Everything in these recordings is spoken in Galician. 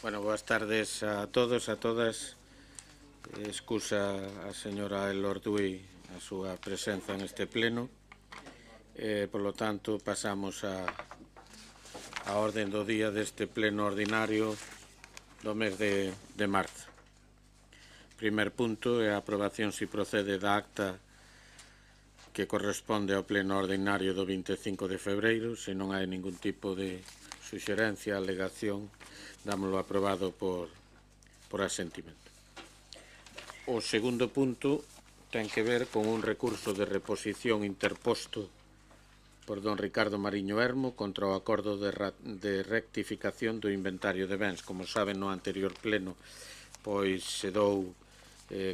Bueno, boas tardes a todos, a todas. Excusa a señora Elordui a súa presenza neste pleno. Por lo tanto, pasamos a orden do día deste pleno ordinario do mes de marzo. Primer punto é a aprobación se procede da acta que corresponde ao pleno ordinario do 25 de febreiro. Se non hai ningún tipo de suxerencia, alegación, dámoslo aprobado por asentimento. O segundo punto ten que ver con un recurso de reposición interposto por don Ricardo Mariño Hermo contra o acordo de rectificación do inventario de bens. Como saben, no anterior pleno pois se dou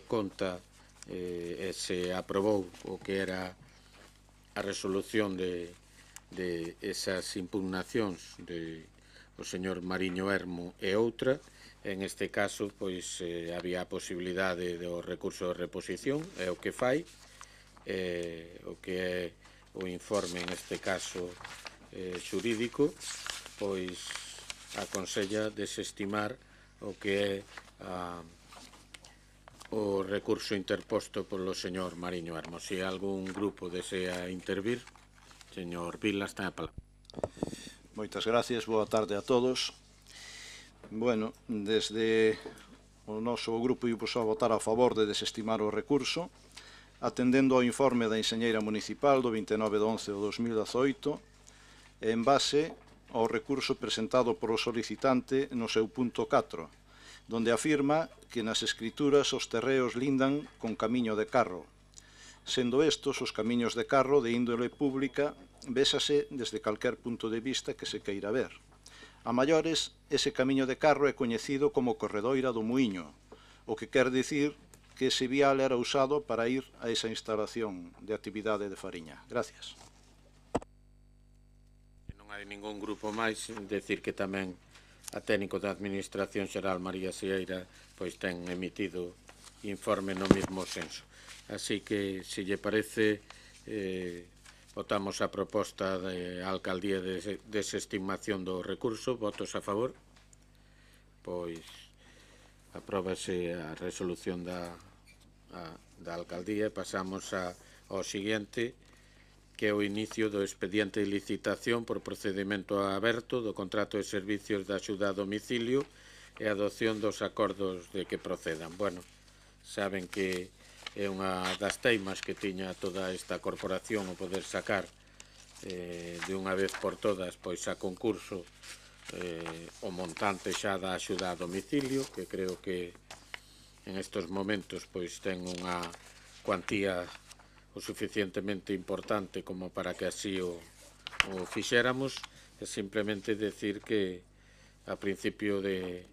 conta e se aprobou o que era a resolución de esas impugnacións o señor Mariño Hermo e outra. En este caso, pois, había a posibilidade do recurso de reposición, é o que fai, o que é o informe, en este caso, xurídico, pois, aconsella desestimar o que é o recurso interposto polo señor Mariño Hermo. Se algún grupo desea intervir, señor Vilas, ten a palabra. Moitas gracias, boa tarde a todos. Bueno, desde o noso grupo imos a votar a favor de desestimar o recurso, atendendo ao informe da enxeñeira municipal do 29 de 11 de 2018, e en base ao recurso presentado polo solicitante no seu punto 4, donde afirma que nas escrituras os terreos lindan con camiño de carro, sendo estos os camiños de carro de índole pública vésase desde calquer punto de vista que se queira ver. A maiores, ese camiño de carro é coñecido como Corredoira do Muiño, o que quer dicir que ese vial era usado para ir a esa instalación de actividade de Fariña. Gracias. Se non hai ningún grupo máis, decir que tamén a técnico da Administración Xeral María Sieira pois ten emitido informe no mesmo senso. Así que, se lle parece, votamos a proposta da alcaldía de desestimación do recurso. Votos a favor? Pois apróbase a resolución da alcaldía. Pasamos ao seguinte, que é o inicio do expediente de licitación por procedimento aberto do contrato de servicios de axuda a domicilio e adopción dos acordos de que procedan. Bueno, saben que é unha das teimas que tiña toda esta corporación o poder sacar de unha vez por todas pois a concurso o montante xa da axuda a domicilio, que creo que en estos momentos pois ten unha cuantía o suficientemente importante como para que así o fixéramos. E simplemente decir que a principio de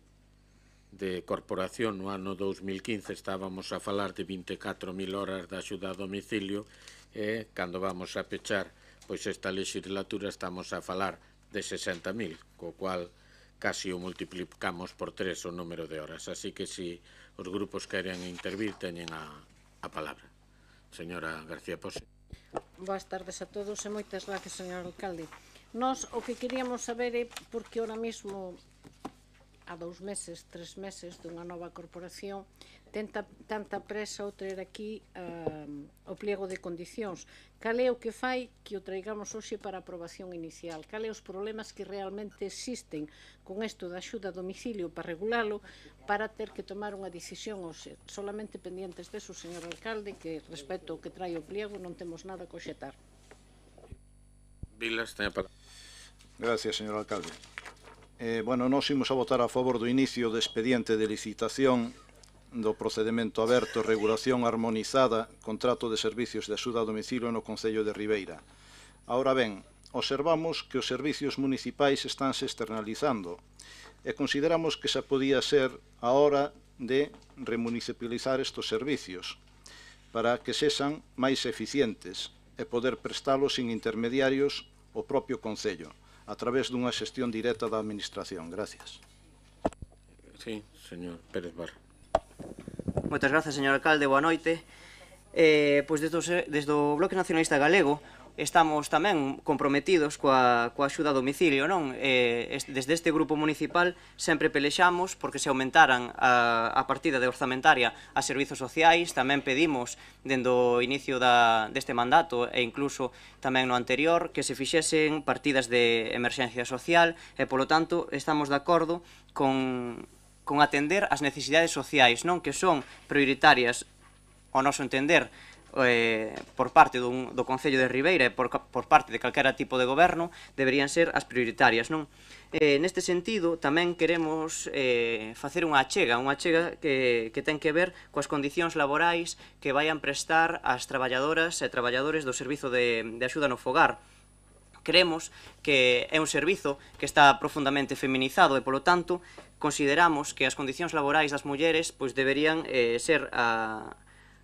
corporación no ano 2015 estábamos a falar de 24.000 horas de axuda a domicilio e cando vamos a pechar pois esta legislatura estamos a falar de 60.000, co cual casi o multiplicamos por 3 o número de horas. Así que se os grupos queren intervir teñen a palabra. Señora García Pose. Boas tardes a todos e moitas gracias, señor alcalde. Nós o que queríamos saber é porque ahora mesmo a 2 meses, 3 meses dunha nova corporación tanta presa ao traer aquí o pliego de condicións. Cal é o que fai que o traigamos hoxe para aprobación inicial? Cal é os problemas que realmente existen con isto da axuda a domicilio para regulalo, para ter que tomar unha decisión hoxe? Solamente pendientes deso, señor alcalde, que respecto ao que trae o pliego non temos nada que obxetar. Vilas, ten a palabra. Gracias, señor alcalde. Bueno, nós imos a votar a favor do inicio do expediente de licitación do procedimento aberto, regulación armonizada, contrato de servicios de axuda a domicilio no Concello de Ribeira. Ahora ben, observamos que os servicios municipais estánse externalizando e consideramos que xa podía ser a hora de remunicipalizar estes servicios para que sexan máis eficientes e poder prestalos sin intermediarios o propio Concello, a través dunha xestión directa da Administración. Gracias. Sí, señor Pérez Barra. Moitas grazas, señor alcalde, boa noite. Pois desde o Bloque Nacionalista Galego estamos tamén comprometidos coa axuda a domicilio, non? Desde este grupo municipal sempre pelexamos porque se aumentaran a partida de orzamentaria a servizos sociais, tamén pedimos dende o inicio deste mandato e incluso tamén no anterior que se fixesen partidas de emerxencia social e, polo tanto, estamos de acordo con atender as necesidades sociais, non? Que son prioritarias, ao noso entender, por parte do Concello de Ribeira e por parte de calquera tipo de goberno, deberían ser as prioritarias, non? Neste sentido, tamén queremos facer unha achega que ten que ver coas condicións laborais que vayan prestar as traballadoras e traballadores do Servizo de Axuda no Fogar. Creemos que é un servizo que está profundamente feminizado e, polo tanto, consideramos que as condicións laborais das mulleres pois deberían ser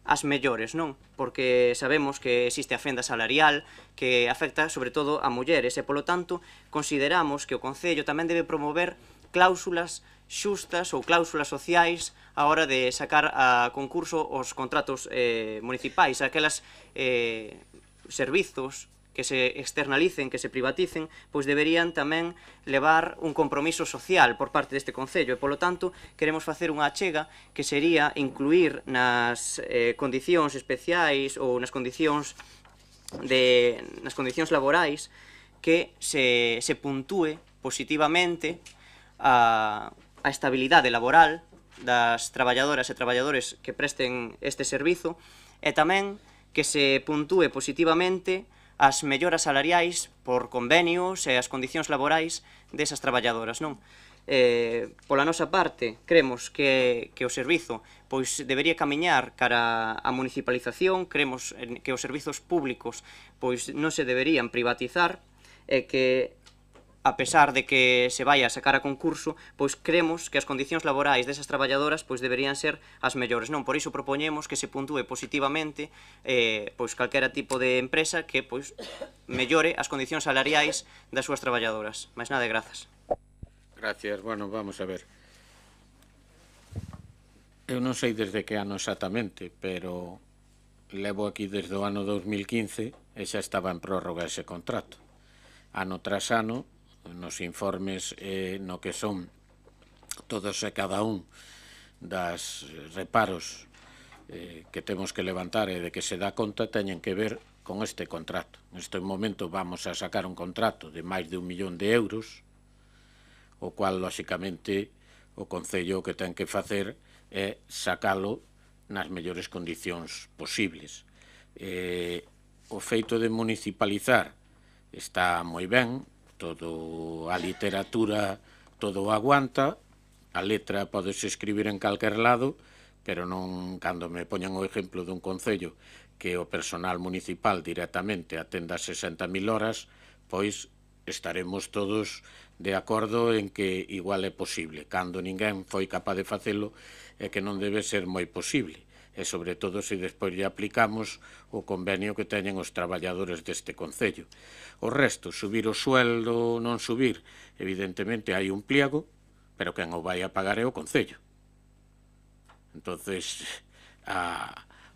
as mellores, non? Porque sabemos que existe a fenda salarial que afecta sobre todo a mulleres e, polo tanto, consideramos que o Concello tamén debe promover cláusulas xustas ou cláusulas sociais a hora de sacar a concurso os contratos municipais, aquelas servizos que se externalicen, que se privaticen, pois deberían tamén levar un compromiso social por parte deste Concello e, polo tanto, queremos facer unha achega que sería incluir nas condicións especiais ou nas condicións laborais que se puntúe positivamente a estabilidade laboral das traballadoras e traballadores que presten este servizo e tamén que se puntúe positivamente as melloras salariais por convenios e as condicións laborais desas traballadoras, non? Pola nosa parte, cremos que o servizo pois debería camiñar cara á municipalización, cremos que os servizos públicos pois non se deberían privatizar e que a pesar de que se vai a sacar a concurso, pois cremos que as condicións laborais desas traballadoras pois deberían ser as mellores, non? Por iso propoñemos que se puntúe positivamente pois calquera tipo de empresa que pois mellore as condicións salariais das súas traballadoras. Mais nada, grazas. Gracias. Bueno, vamos a ver. Eu non sei desde que ano exactamente, pero levo aquí desde o ano 2015 e xa estaba en prórroga ese contrato. Ano tras ano, nos informes no que son todos e cada un das reparos que temos que levantar e de que se dá conta teñen que ver con este contrato. Neste momento vamos a sacar un contrato de máis de 1 millón de euros, o cual, lóxicamente, o Concello o que ten que facer é sacalo nas mellores condicións posibles. O feito de municipalizar está moi ben, a literatura todo o aguanta, a letra podes escribir en calquer lado, pero non cando me poñan o exemplo dun concello que o personal municipal directamente atenda 60.000 horas, pois estaremos todos de acordo en que igual é posible. Cando ninguén foi capaz de facelo, é que non debe ser moi posible. E, sobre todo, se despois lle aplicamos o convenio que teñen os traballadores deste concello. O resto, subir o sueldo, non subir, evidentemente hai un pliego, pero quen o vai a pagar é o concello. Entonces,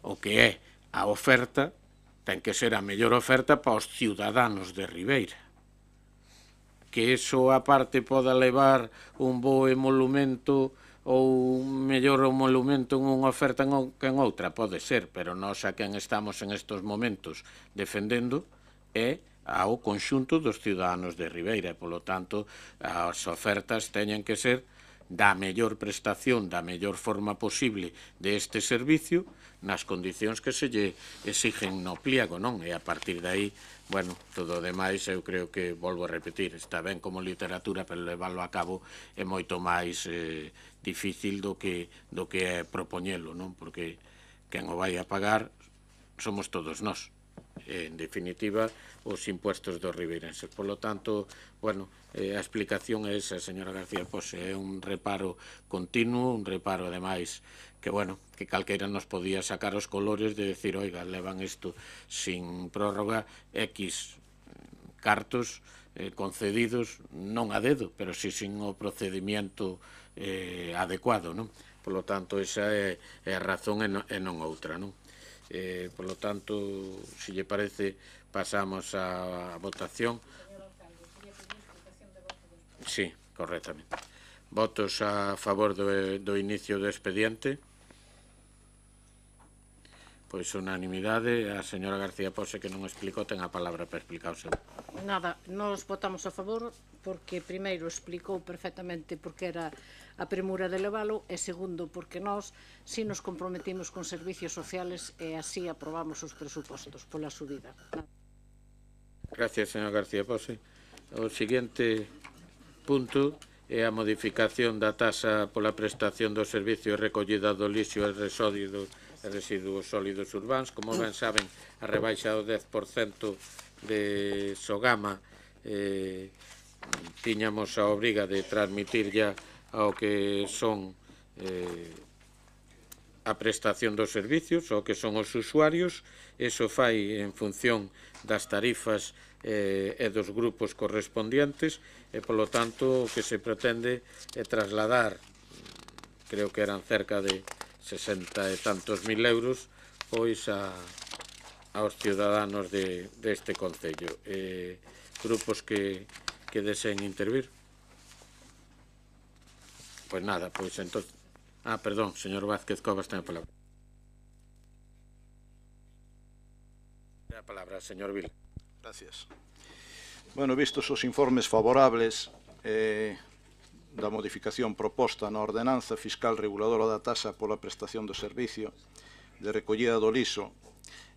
o que é a oferta ten que ser a mellor oferta para os ciudadanos de Ribeira. Que iso aparte poda levar un bo emolumento ou mellor emolumento en unha oferta que en outra, pode ser, pero nós a quen estamos en estes momentos defendendo é ao conxunto dos ciudadanos de Ribeira e, polo tanto, as ofertas teñen que ser da mellor prestación, da mellor forma posible deste servicio nas condicións que se lle exigen no pliego, non? E a partir de aí, bueno, todo o demais eu creo que, volvo a repetir, está ben como literatura, pero leválo a cabo é moito máis difícil do que é propoñelo, non? Porque quen o vai a pagar somos todos nós. En definitiva, os impuestos dos ribeirenses. Por lo tanto, bueno, a explicación é esa, señora García Pose, é un reparo continuo, un reparo, ademais, que, bueno, que calquera nos podía sacar os colores de decir, oiga, levan isto sin prórroga, X cartos concedidos, non a dedo, pero si sin o procedimiento adecuado, non? Por lo tanto, esa é a razón e non outra, non? Por lo tanto, se lle parece, pasamos á votación. Sí, correctamente. Votos a favor do inicio do expediente. Pois unanimidade. A señora García Pose, que non explicou, ten a palabra para explicar o seu. Nada, nos votamos a favor porque primeiro explicou perfectamente porque era a premura de levalo e segundo porque nós si nos comprometimos con servicios sociales e así aprobamos os presupostos pola subida. Gracias, señor García Pose. O seguinte punto é a modificación da taxa pola prestación do servicio de recollida do lixo e residuos sólidos urbáns. Como ben saben, a rebaixa do 10% de Sogama tiñamos a obriga de transmitir ya ao que son a prestación dos servicios, ao que son os usuarios. Eso fai en función das tarifas e dos grupos correspondientes e, polo tanto, o que se pretende é trasladar, creo que eran cerca de 60 e tantos mil euros, pois aos ciudadanos deste concello. Grupos que deseen intervir? Pois nada, pois entón... perdón, señor Vázquez Cobas ten a palabra. Ten a palabra, señor Vil. Gracias. Bueno, vistos os informes favorables da modificación proposta na ordenanza fiscal reguladora da taxa pola prestación do servicio de recollida do lixo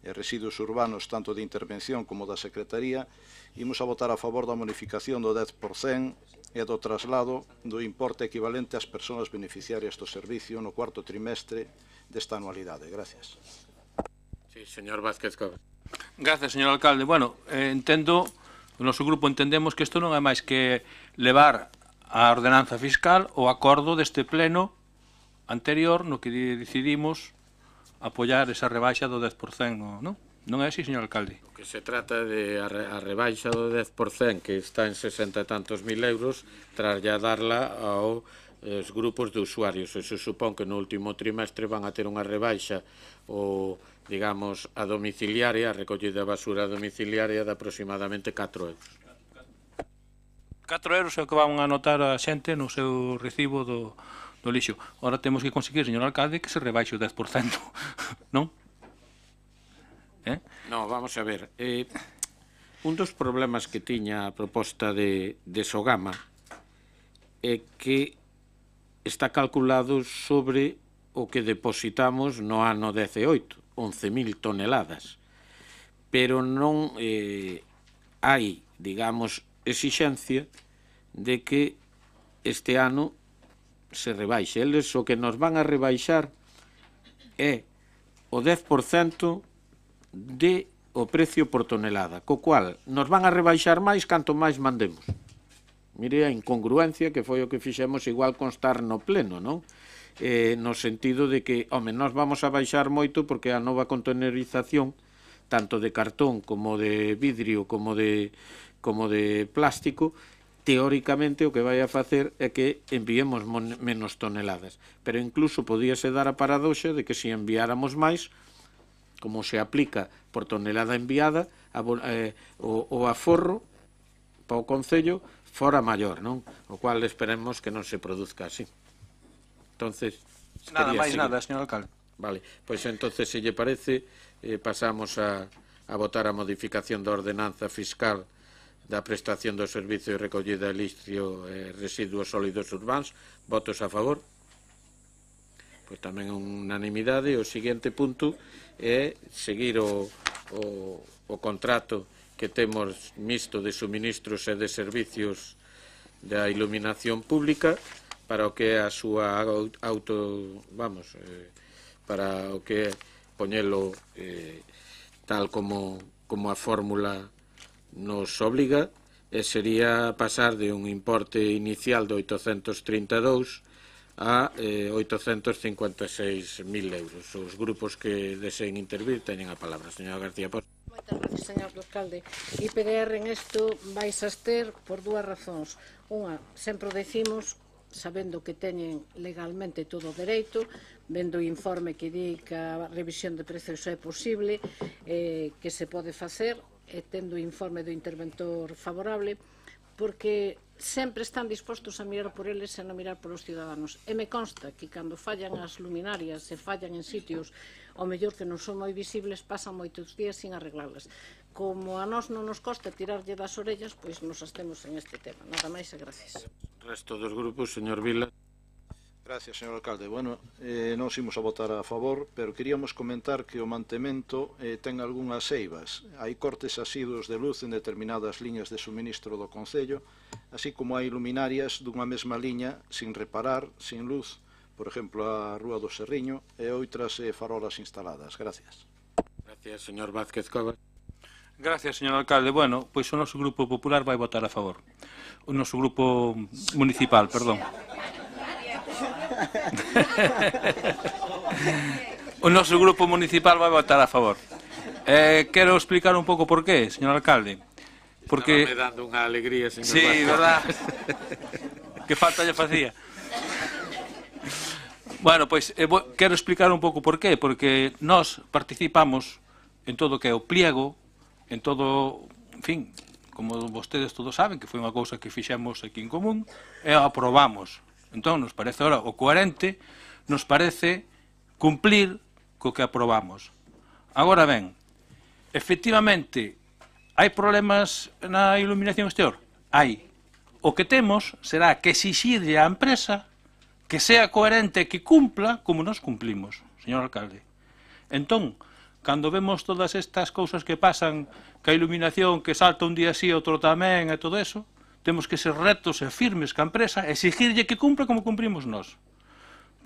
e residuos urbanos tanto de intervención como da Secretaría, imos a votar a favor da modificación do 10% e do traslado do importe equivalente ás persoas beneficiarias do servicio no cuarto trimestre desta anualidade. Gracias. Sí, señor Vázquez Cobas. Gracias, señor alcalde. Bueno, entendo, o noso grupo entendemos que isto non é máis que levar a ordenanza fiscal o acordo deste pleno anterior no que decidimos apoiar esa rebaixa do 10%, non? Non é así, señor alcalde? O que se trata de a rebaixa do 10%, que está en 60 e tantos mil euros, trasladarla aos grupos de usuarios. Eso supón que no último trimestre van a ter unha rebaixa digamos, a domiciliaria, a recollida de basura domiciliaria de aproximadamente 4 euros. 4 euros é o que van a anotar a xente no seu recibo do lixo. Ora temos que conseguir, señor alcalde, que se rebaixe o 10%, non? No, vamos a ver. Un dos problemas que tiña a proposta de Sogama é que está calculado sobre o que depositamos no ano 18, 11.000 toneladas. Pero non hai, digamos, exixencia de que este ano se rebaixe. Eles o que nos van a rebaixar é o 10% de o precio por tonelada, co cual nos van a rebaixar máis canto máis mandemos. Mire a incongruencia que foi o que fixemos igual constar no pleno, non? No sentido de que, home, nós vamos a baixar moito porque a nova contenerización, tanto de cartón como de vidrio como de plástico, teóricamente o que vai a facer é que enviemos menos toneladas. Pero incluso podíase dar a paradoxa de que se enviáramos máis, como se aplica por tonelada enviada, o aforro para o Concello fora maior, non? O cual esperemos que non se produzca así. Entonces, nada máis nada, señor alcalde. Vale, pois entonces, se lle parece, pasamos a votar a modificación da ordenanza fiscal da prestación do servicio de recollida de lixo e residuos sólidos urbáns. Votos a favor? Pois tamén unanimidade. O seguinte punto é seguir o contrato que temos mixto de suministros e de servicios da iluminación pública para o que é a súa para o que é poñelo tal como a fórmula nos obliga, e sería pasar de un importe inicial de 832 a 856.000 euros. Os grupos que deseen intervir teñen a palabra. Señora García Pose. Moitas gracias, señor alcalde. IPDR en isto vais a ter por dúas razóns. Unha, sempre decimos, sabendo que teñen legalmente todo o dereito, vendo o informe que di que a revisión de prezos é posible, que se pode facer, e tendo o informe do interventor favorable, porque sempre están dispostos a mirar por eles e non mirar polos ciudadanos. E me consta que cando fallan as luminarias e fallan en sitios ao mellor que non son moi visibles, pasan moitos días sin arreglarlas. Como a nós non nos costa tirarlle das orellas, pois nos abstemos en este tema. Nada máis e gracias. Resto dos grupos, señor Vila. Gracias, señor alcalde. Bueno, nós imos a votar a favor, pero queríamos comentar que o mantemento ten algunhas eivas. Hai cortes asiduos de luz en determinadas liñas de suministro do Concello, así como hai luminarias dunha mesma liña sin reparar, sin luz, por exemplo, a Rúa do Serriño, e outras farolas instaladas. Gracias. Gracias, señor Vázquez Cobas. Gracias, señor alcalde. Bueno, pois o noso Grupo Popular vai votar a favor. O noso Grupo Municipal, perdón. O noso Grupo Municipal vai votar a favor. Quero explicar un pouco por qué, señor alcalde. Porque... Estaba me dando unha alegría, señor Sí, Vázquez. verdad. Que falta lle facía. Bueno, pois quero explicar un pouco por qué. Porque nós participamos en todo o que é o pliego, en todo, en fin, como vostedes todos saben, que foi unha cousa que fixemos aquí en común, e aprobamos. Entón, nos parece ahora o coherente, nos parece cumplir co que aprobamos. Agora ben, efectivamente, hai problemas na iluminación exterior? Hai. O que temos será que exixirlle á empresa que sea coherente e que cumpla como nos cumplimos, señor alcalde. Entón, cando vemos todas estas cousas que pasan, que a iluminación que salta un día así, outro tamén, e todo eso, temos que ser rectos e firmes ca empresa e exigirlle que cumpra como cumprimos nós.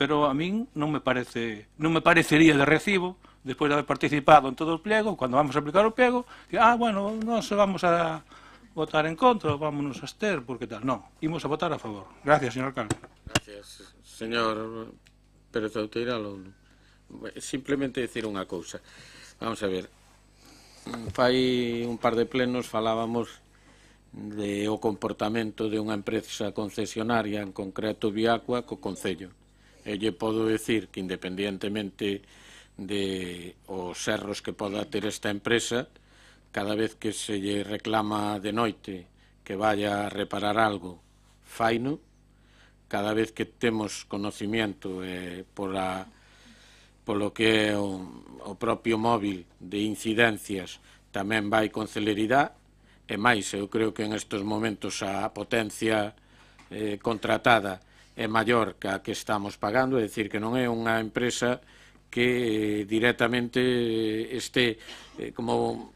Pero a min non me parecería de recibo, despois de haber participado en todo o pliego, cando vamos a aplicar o pliego, que, bueno, nós vamos a votar en contra, vámonos a abster, porque tal. Non, imos a votar a favor. Gracias, señor alcalde. Gracias, señor Pérez Outeira. Simplemente decir unha cousa. Vamos a ver. Fai un par de plenos falábamos de o comportamento de unha empresa concesionaria, en concreto Viacua, co Concello. E lle podo decir que, independientemente de os erros que poda ter esta empresa, cada vez que se lle reclama de noite que vaya a reparar algo, faino. Cada vez que temos conocimiento polo que é o propio móvil de incidencias, tamén vai con celeridade. E máis, eu creo que en estes momentos a potencia contratada é maior que a que estamos pagando, é dicir, que non é unha empresa que directamente este, como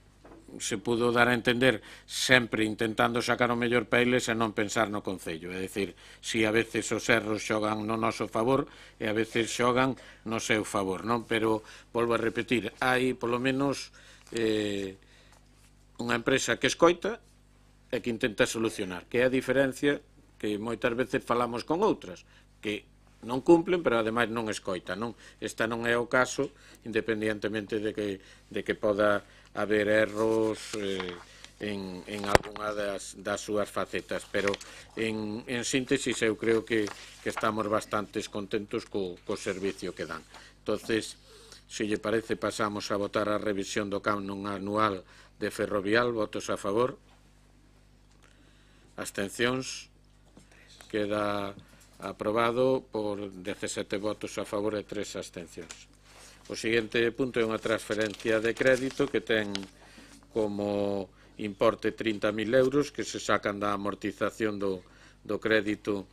se pudo dar a entender, sempre intentando sacar o mellor para eles e non pensar no Concello. É dicir, si a veces os erros xogan no noso favor e a veces xogan no seu favor, non? Pero, volvo a repetir, hai polo menos unha empresa que escoita e que intenta solucionar, que é a diferencia que moitas veces falamos con outras, que non cumplen, pero ademais non escoitan, non? Esta non é o caso, independientemente de que poda haber erros en algunha das súas facetas, pero en síntesis eu creo que estamos bastante contentos co servicio que dan. Entonces, se lle parece, pasamos a votar a revisión do canon anual de Ferrovial. Votos a favor. Abstencións. Queda aprobado por 17 votos a favor e 3 abstencións. O seguinte punto é unha transferencia de crédito que ten como importe 30.000 euros que se sacan da amortización do crédito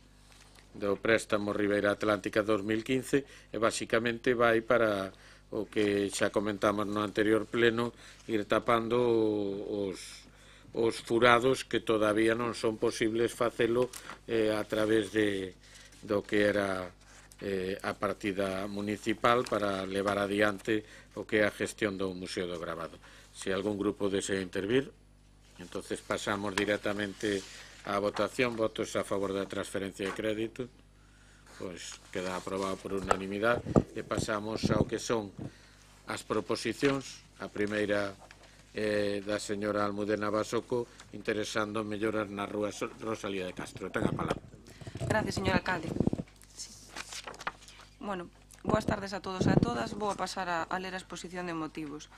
do préstamo Ribeira Atlántica 2015 e basicamente vai para o que xa comentamos no anterior pleno, ir tapando os furados que todavía non son posibles facelo a través do que era a partida municipal para levar adiante o que é a gestión do Museo do Gravado. Se algún grupo desea intervir, entonces pasamos directamente á votación. Votos a favor da transferencia de crédito. Pois queda aprobado por unanimidade e pasamos ao que son as proposicións. A primeira da señora Almudena Basoco, interesando melloras na rúa Rosalía de Castro. Ten a palabra. Gracias, señor alcalde. Sí. Bueno, boas tardes a todos e a todas. Vou a pasar a ler a exposición de motivos.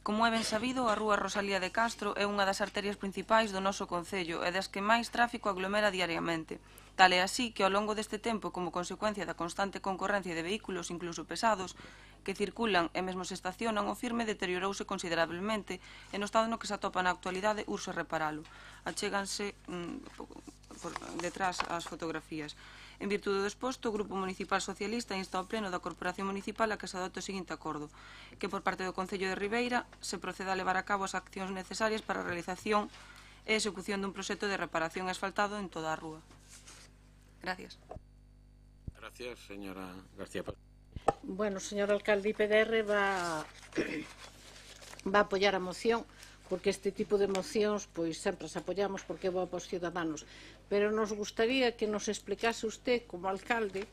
Como é ben sabido, a rúa Rosalía de Castro é unha das arterias principais do noso concello e das que máis tráfico aglomera diariamente. Tal é así que ao longo deste tempo, como consecuencia da constante concorrencia de vehículos, incluso pesados, que circulan e mesmo se estacionan, o firme deteriorouse considerablemente e no estado no que se atopa na actualidade urxe reparalo. Achéganse por detrás as fotografías. En virtude do exposto, o Grupo Municipal Socialista insta ao Pleno da Corporación Municipal a que se adote o seguinte acordo, que por parte do Concello de Ribeira se proceda a levar a cabo as accións necesarias para a realización e execución dun proxecto de reparación asfaltado en toda a rúa. Gracias. Gracias, señora García. Bueno, señor alcalde, IPDR va a apoiar a moción, porque este tipo de mocións pois sempre as apoiamos porque é boa para os ciudadanos, pero nos gustaría que nos explicase usted como alcalde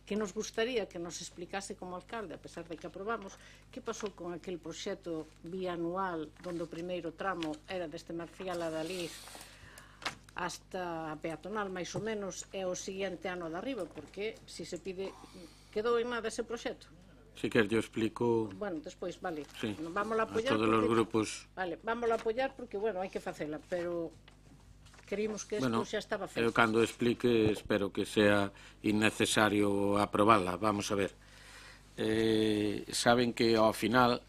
que nos gustaría que nos explicase como alcalde, a pesar de que aprobamos, que pasou con aquel proxecto bianual onde o primeiro tramo era desde Marcial a Daliz hasta a peatonal, máis ou menos, e o seguinte ano de arriba, porque se se pide, quedou en nada ese proxecto. Si quer, yo explico... Bueno, despois, vale. Sí, Vamos a apoiar a todos porque, os grupos... Vale, vamos a apoiar porque, bueno, hai que facela, pero queríamos que isto xa estaba feito. Eu cando explique espero que sea innecesario aprobala. Vamos a ver. Saben que ao final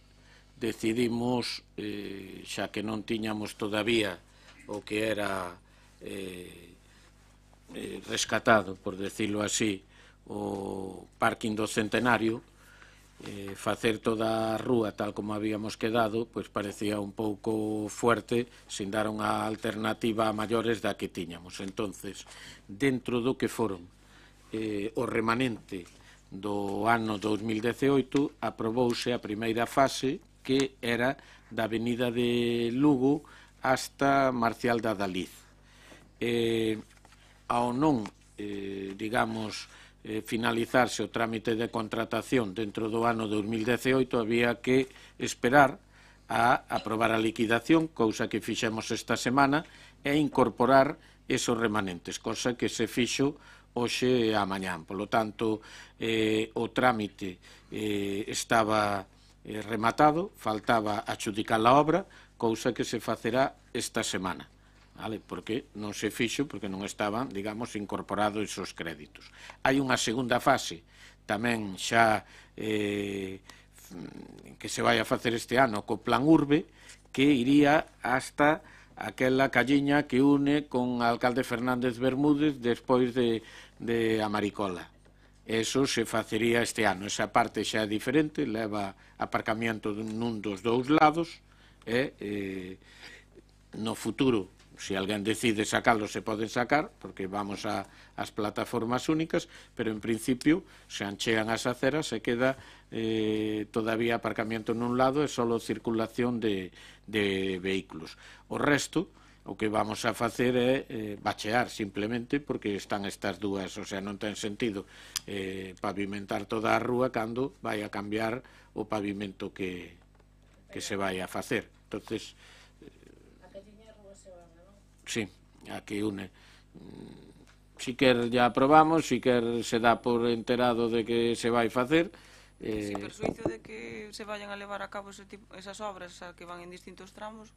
decidimos, xa que non tiñamos todavía o que era rescatado, por decirlo así, o parking do Centenario, facer toda a rúa tal como habíamos quedado, pois parecía un pouco fuerte sin dar unha alternativa a maiores da que tiñamos. Entonces, dentro do que foron o remanente do ano 2018, aprobouse a primeira fase, que era da avenida de Lugo hasta Marcial da Daliz. Ao non, digamos, finalizarse o trámite de contratación dentro do ano 2018, había que esperar a aprobar a liquidación, cousa que fixemos esta semana, e incorporar esos remanentes, cosa que se fixo hoxe a mañán. Por lo tanto, o trámite estaba rematado, faltaba adxudicar a obra, cousa que se facerá esta semana. Vale, porque non se fixo, porque non estaban, digamos, incorporados esos créditos. Hai unha segunda fase, tamén xa que se vai a facer este ano co Plan Urbe, que iría hasta aquela calliña que une con alcalde Fernández Bermúdez despois de Amaricola. Eso se facería este ano. Esa parte xa é diferente, leva aparcamiento nun dos dous lados, e no futuro, se alguén decide sacarlo, se poden sacar, porque vamos ás plataformas únicas, pero en principio se anchean as aceras e queda todavía aparcamiento nun lado e só circulación de vehículos. O resto, o que vamos a facer é bachear simplemente, porque están estas dúas, o sea, non ten sentido pavimentar toda a rúa cando vai a cambiar o pavimento que se vai a facer. Entonces, sí, a que une. Si quer ya aprobamos, si quer se dá por enterado de que se vai facer. Sin persuicio de que se vayan a levar a cabo esas obras que van en distintos tramos,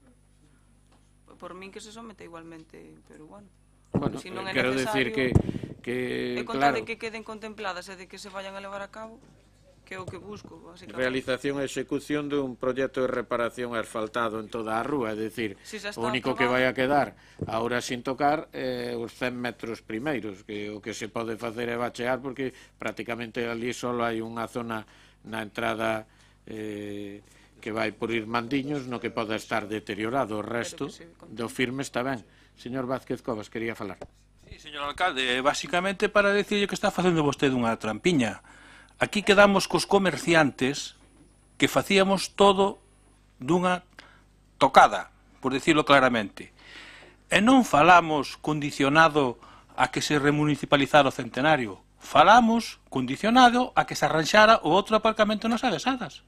por min que se someta igualmente, pero bueno. Bueno, si non é quero decir que e con tal de que queden contempladas e de que se vayan a levar a cabo, que é o que busco, básicamente. Realización e execución dun proxecto de reparación asfaltado en toda a rúa, é dicir, o único que vai a quedar agora sin tocar os 100 metros primeiros, que o que se pode facer é bachear, porque prácticamente ali só hai unha zona na entrada que vai por Irmandiños no que poda estar deteriorado. O resto do firme está ben. Señor Vázquez Covas, quería falar. Sí, señor alcalde, básicamente para decirle que está facendo vostede unha trampiña. Aquí quedamos cos comerciantes que facíamos todo dunha tocada, por dicirlo claramente. E non falamos condicionado a que se remunicipalizara o Centenario. Falamos condicionado a que se arranxara o outro aparcamento nas Avesadas.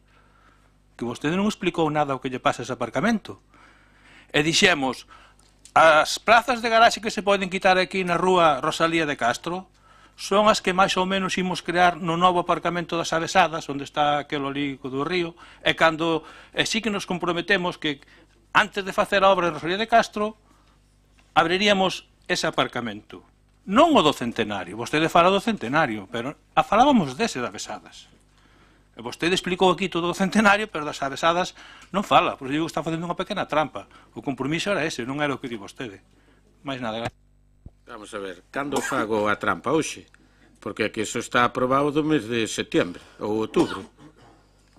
Que vostede non explicou nada o que lle pasa a ese aparcamento. E dixemos, as plazas de garaxe que se poden quitar aquí na rúa Rosalía de Castro son as que máis ou menos imos crear no novo aparcamento das Avesadas, onde está aquel olico do río, e sí que nos comprometemos que antes de facer a obra de Rosalía de Castro abriríamos ese aparcamento. Non o do centenario, vostede fala do centenario, pero falábamos dese de Avesadas. E vostede explicou aquí todo o centenario, pero das Avesadas non fala, por digo que está facendo unha pequena trampa. O compromiso era ese, non era o que di vostede. Mais nada. Vamos a ver, cando fago a trampa hoxe? Porque aquí iso está aprobado do mes de setiembre ou outubro.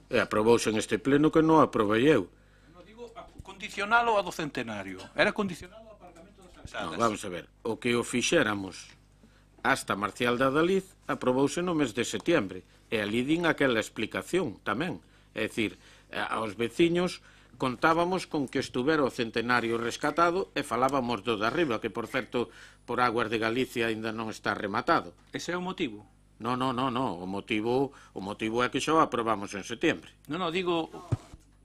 E aprobouse en este pleno que non aprobei eu. Non digo condicional ou a do centenario. Era condicional ao aparcamento das Avesadas. Non, vamos a ver, o que o fixéramos hasta Marcial de Adaliz aprobouse no mes de setiembre. E ali din aquela explicación tamén. É dicir, aos veciños contábamos con que estuvera o centenario rescatado e falábamos do de arriba, que, por certo, por Aguas de Galicia ainda non está rematado. Ese é o motivo? Non. O motivo é que xa o aprobamos en setiembre. Non, digo,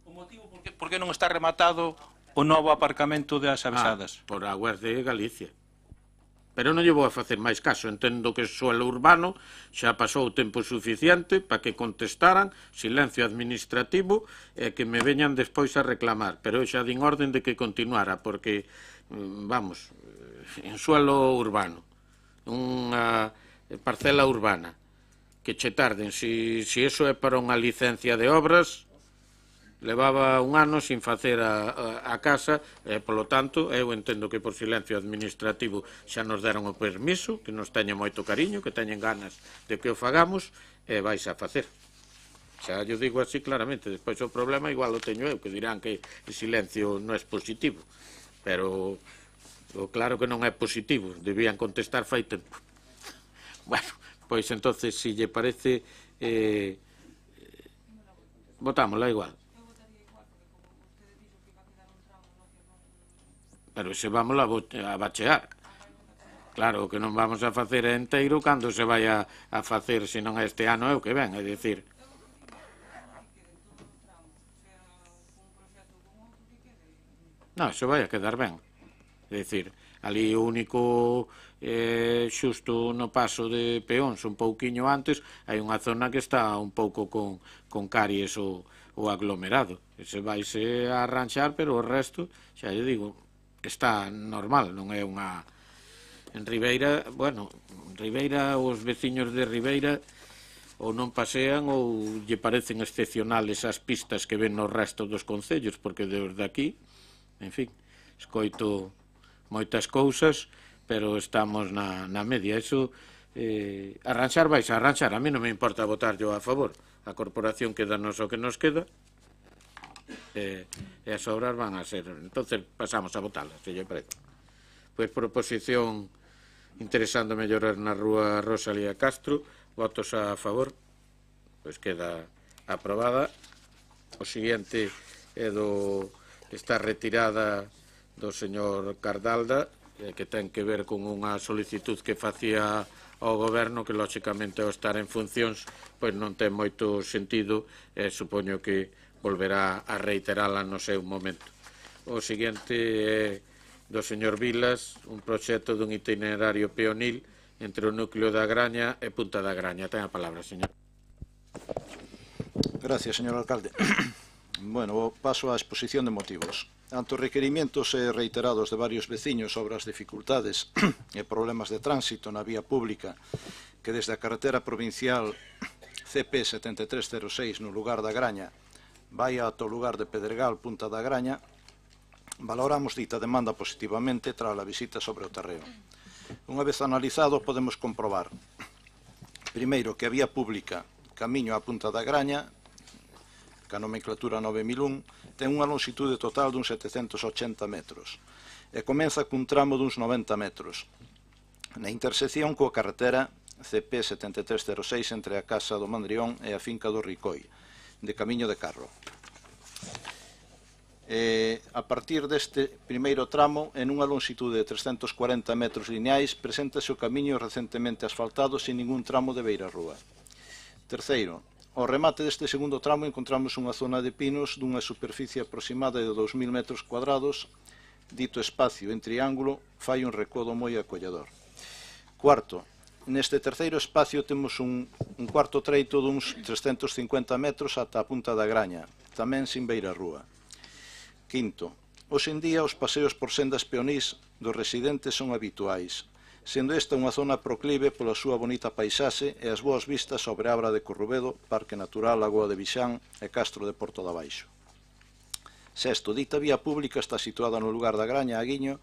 o motivo porque non está rematado o novo aparcamento das Avesadas. Por Aguas de Galicia. Pero non lle vou a facer máis caso. Entendo que o suelo urbano xa pasou tempo suficiente para que contestaran, silencio administrativo, e que me veñan despois a reclamar. Pero eu xa din orden de que continuara, porque, vamos, en suelo urbano, unha parcela urbana, que che tarden, si eso é para unha licencia de obras, levaba un ano sin facer a casa, e, polo tanto, eu entendo que por silencio administrativo xa nos deron o permiso, que nos teñen moito cariño, que teñen ganas de que o fagamos, e vais a facer. Xa yo digo así claramente. Despois o problema igual o teño eu, que dirán que o silencio non é positivo, pero claro que non é positivo, debían contestar fai tempo. Bueno, pois entonces, se lle parece, votámosla igual. Pero se vamos a bachear. Claro, que non vamos a facer enteiro cando se vai a facer, se non este ano é o que ven, é dicir. Non, se vai a quedar ben. É dicir, ali o único xusto no paso de peóns un pouquiño antes, hai unha zona que está un pouco con caries o aglomerado. Se vaise a arranxar, pero o resto, xa lle digo, está normal, non é unha... En Ribeira, bueno, en Ribeira, os veciños de Ribeira ou non pasean ou lle parecen excepcionales as pistas que ven no resto dos concellos, porque desde aquí, en fin, escoito moitas cousas, pero estamos na media. Eso, arranxar vais a arranxar, a mí non me importa votar yo a favor. A corporación quedanos o que nos queda, e as obras van a ser, entonces pasamos a votarlas, se lle parece. Pois proposición interesando mellorar na rúa Rosalía Castro, votos a favor, pois queda aprobada. O seguinte é está retirada do señor Cardalda, que ten que ver con unha solicitud que facía ao goberno, que lóxicamente ao estar en funcións pois non ten moito sentido, e supoño que volverá a reiterala no seu momento. O seguinte é do señor Vilas, un proxecto dun itinerario peonil entre o núcleo da Graña e Punta da Graña. Ten a palabra, señor. Gracias, señor alcalde. Bueno, paso á exposición de motivos. Ante os requerimientos reiterados de varios veciños sobre as dificultades e problemas de tránsito na vía pública que desde a carretera provincial CP 7306 no lugar da Graña vai ata o lugar de Pedregal, Punta da Graña, valoramos dita demanda positivamente tras a visita sobre o terreo. Unha vez analizado, podemos comprobar, primeiro, que a vía pública camiño á Punta da Graña, que a nomenclatura 9001, ten unha longitude total duns 780 metros e comeza cun tramo duns 90 metros na intersección coa carretera CP 7306 entre a Casa do Mandrión e a finca do Ricoi, de camiño de carro. A partir deste primeiro tramo, en unha longitude de 340 metros lineais, preséntase o camiño recentemente asfaltado sin ningún tramo de beirarrúa. Terceiro, ao remate deste segundo tramo encontramos unha zona de pinos dunha superficie aproximada de 2000 metros cuadrados dito espacio en triángulo fai un recodo moi acolledor. Cuarto, neste terceiro espacio temos un cuarto treito duns 350 metros ata a punta da Graña, tamén sin beirarrúa. Quinto, hoxe en día os paseos por sendas peonís dos residentes son habituais, sendo esta unha zona proclive pola súa bonita paisaxe e as boas vistas sobre a Abra de Corrubedo, Parque Natural Lagoa de Vixán e Castro de Porto de Baixo. Sexto, dita vía pública está situada no lugar da Graña, a Guiño,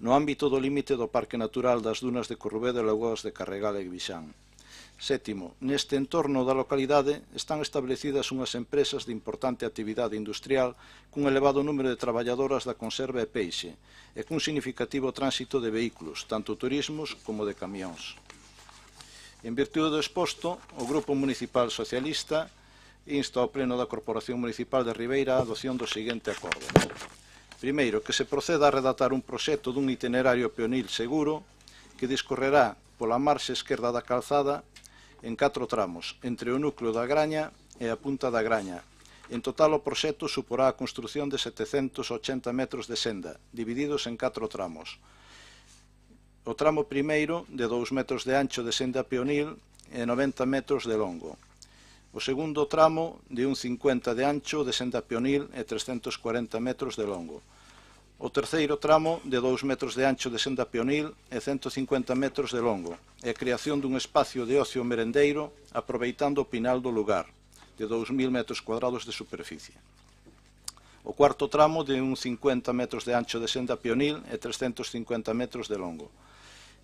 no ámbito do límite do Parque Natural das Dunas de Corrubedo e Lagoas de Carregal e Vixán. Sétimo, neste entorno da localidade están establecidas unhas empresas de importante actividade industrial cun elevado número de traballadoras da conserva e peixe e cun significativo tránsito de vehículos, tanto turismos como de camións. En virtude do exposto, o Grupo Municipal Socialista insta ao Pleno da Corporación Municipal de Ribeira a adopción do seguinte acordo. Primeiro, que se proceda a redactar un proxecto dun itinerario peonil seguro que discorrerá pola marxe esquerda da calzada en 4 tramos, entre o núcleo da Graña e a punta da Graña. En total, o proxecto suporá a construción de 780 metros de senda, divididos en 4 tramos. O tramo primeiro, de 2 metros de ancho de senda peonil e 90 metros de longo. O segundo tramo, de 1,50 de ancho de senda peonil e 340 metros de longo. O terceiro tramo, de 2 metros de ancho de senda peonil e 150 metros de longo, e a creación dun espacio de ocio merendeiro aproveitando o pinal do lugar, de 2.000 metros cuadrados de superficie. O cuarto tramo, de 1,50 metros de ancho de senda peonil e 350 metros de longo.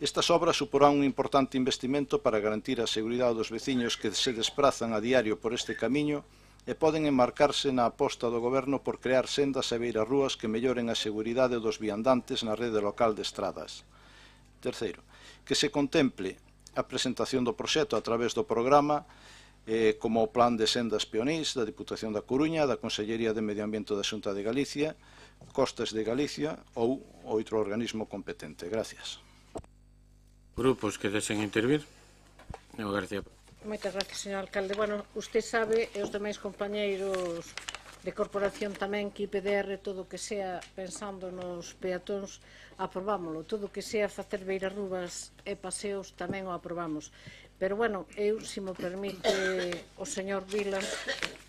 Estas obras suporán un importante investimento para garantir a seguridade dos veciños que se desprazan a diario por este camiño e poden enmarcarse na aposta do Goberno por crear sendas e beirarrúas que melloren a seguridade dos viandantes na rede local de estradas. Terceiro, que se contemple a presentación do proxecto a través do programa como o Plan de Sendas Peonís da Diputación da Coruña, da Consellería de Medio Ambiente da Xunta de Galicia, Costas de Galicia ou outro organismo competente. Gracias. Grupos que deseen intervir. García. Moitas gracias, señor alcalde. Bueno, usted sabe, e os demais compañeiros de corporación tamén, que IPDR, todo o que sea pensando nos peatóns, aprobámoslo. Todo o que sea facer beirarrúas e paseos tamén o aprobamos. Pero, bueno, eu, se me permite o señor Vilas,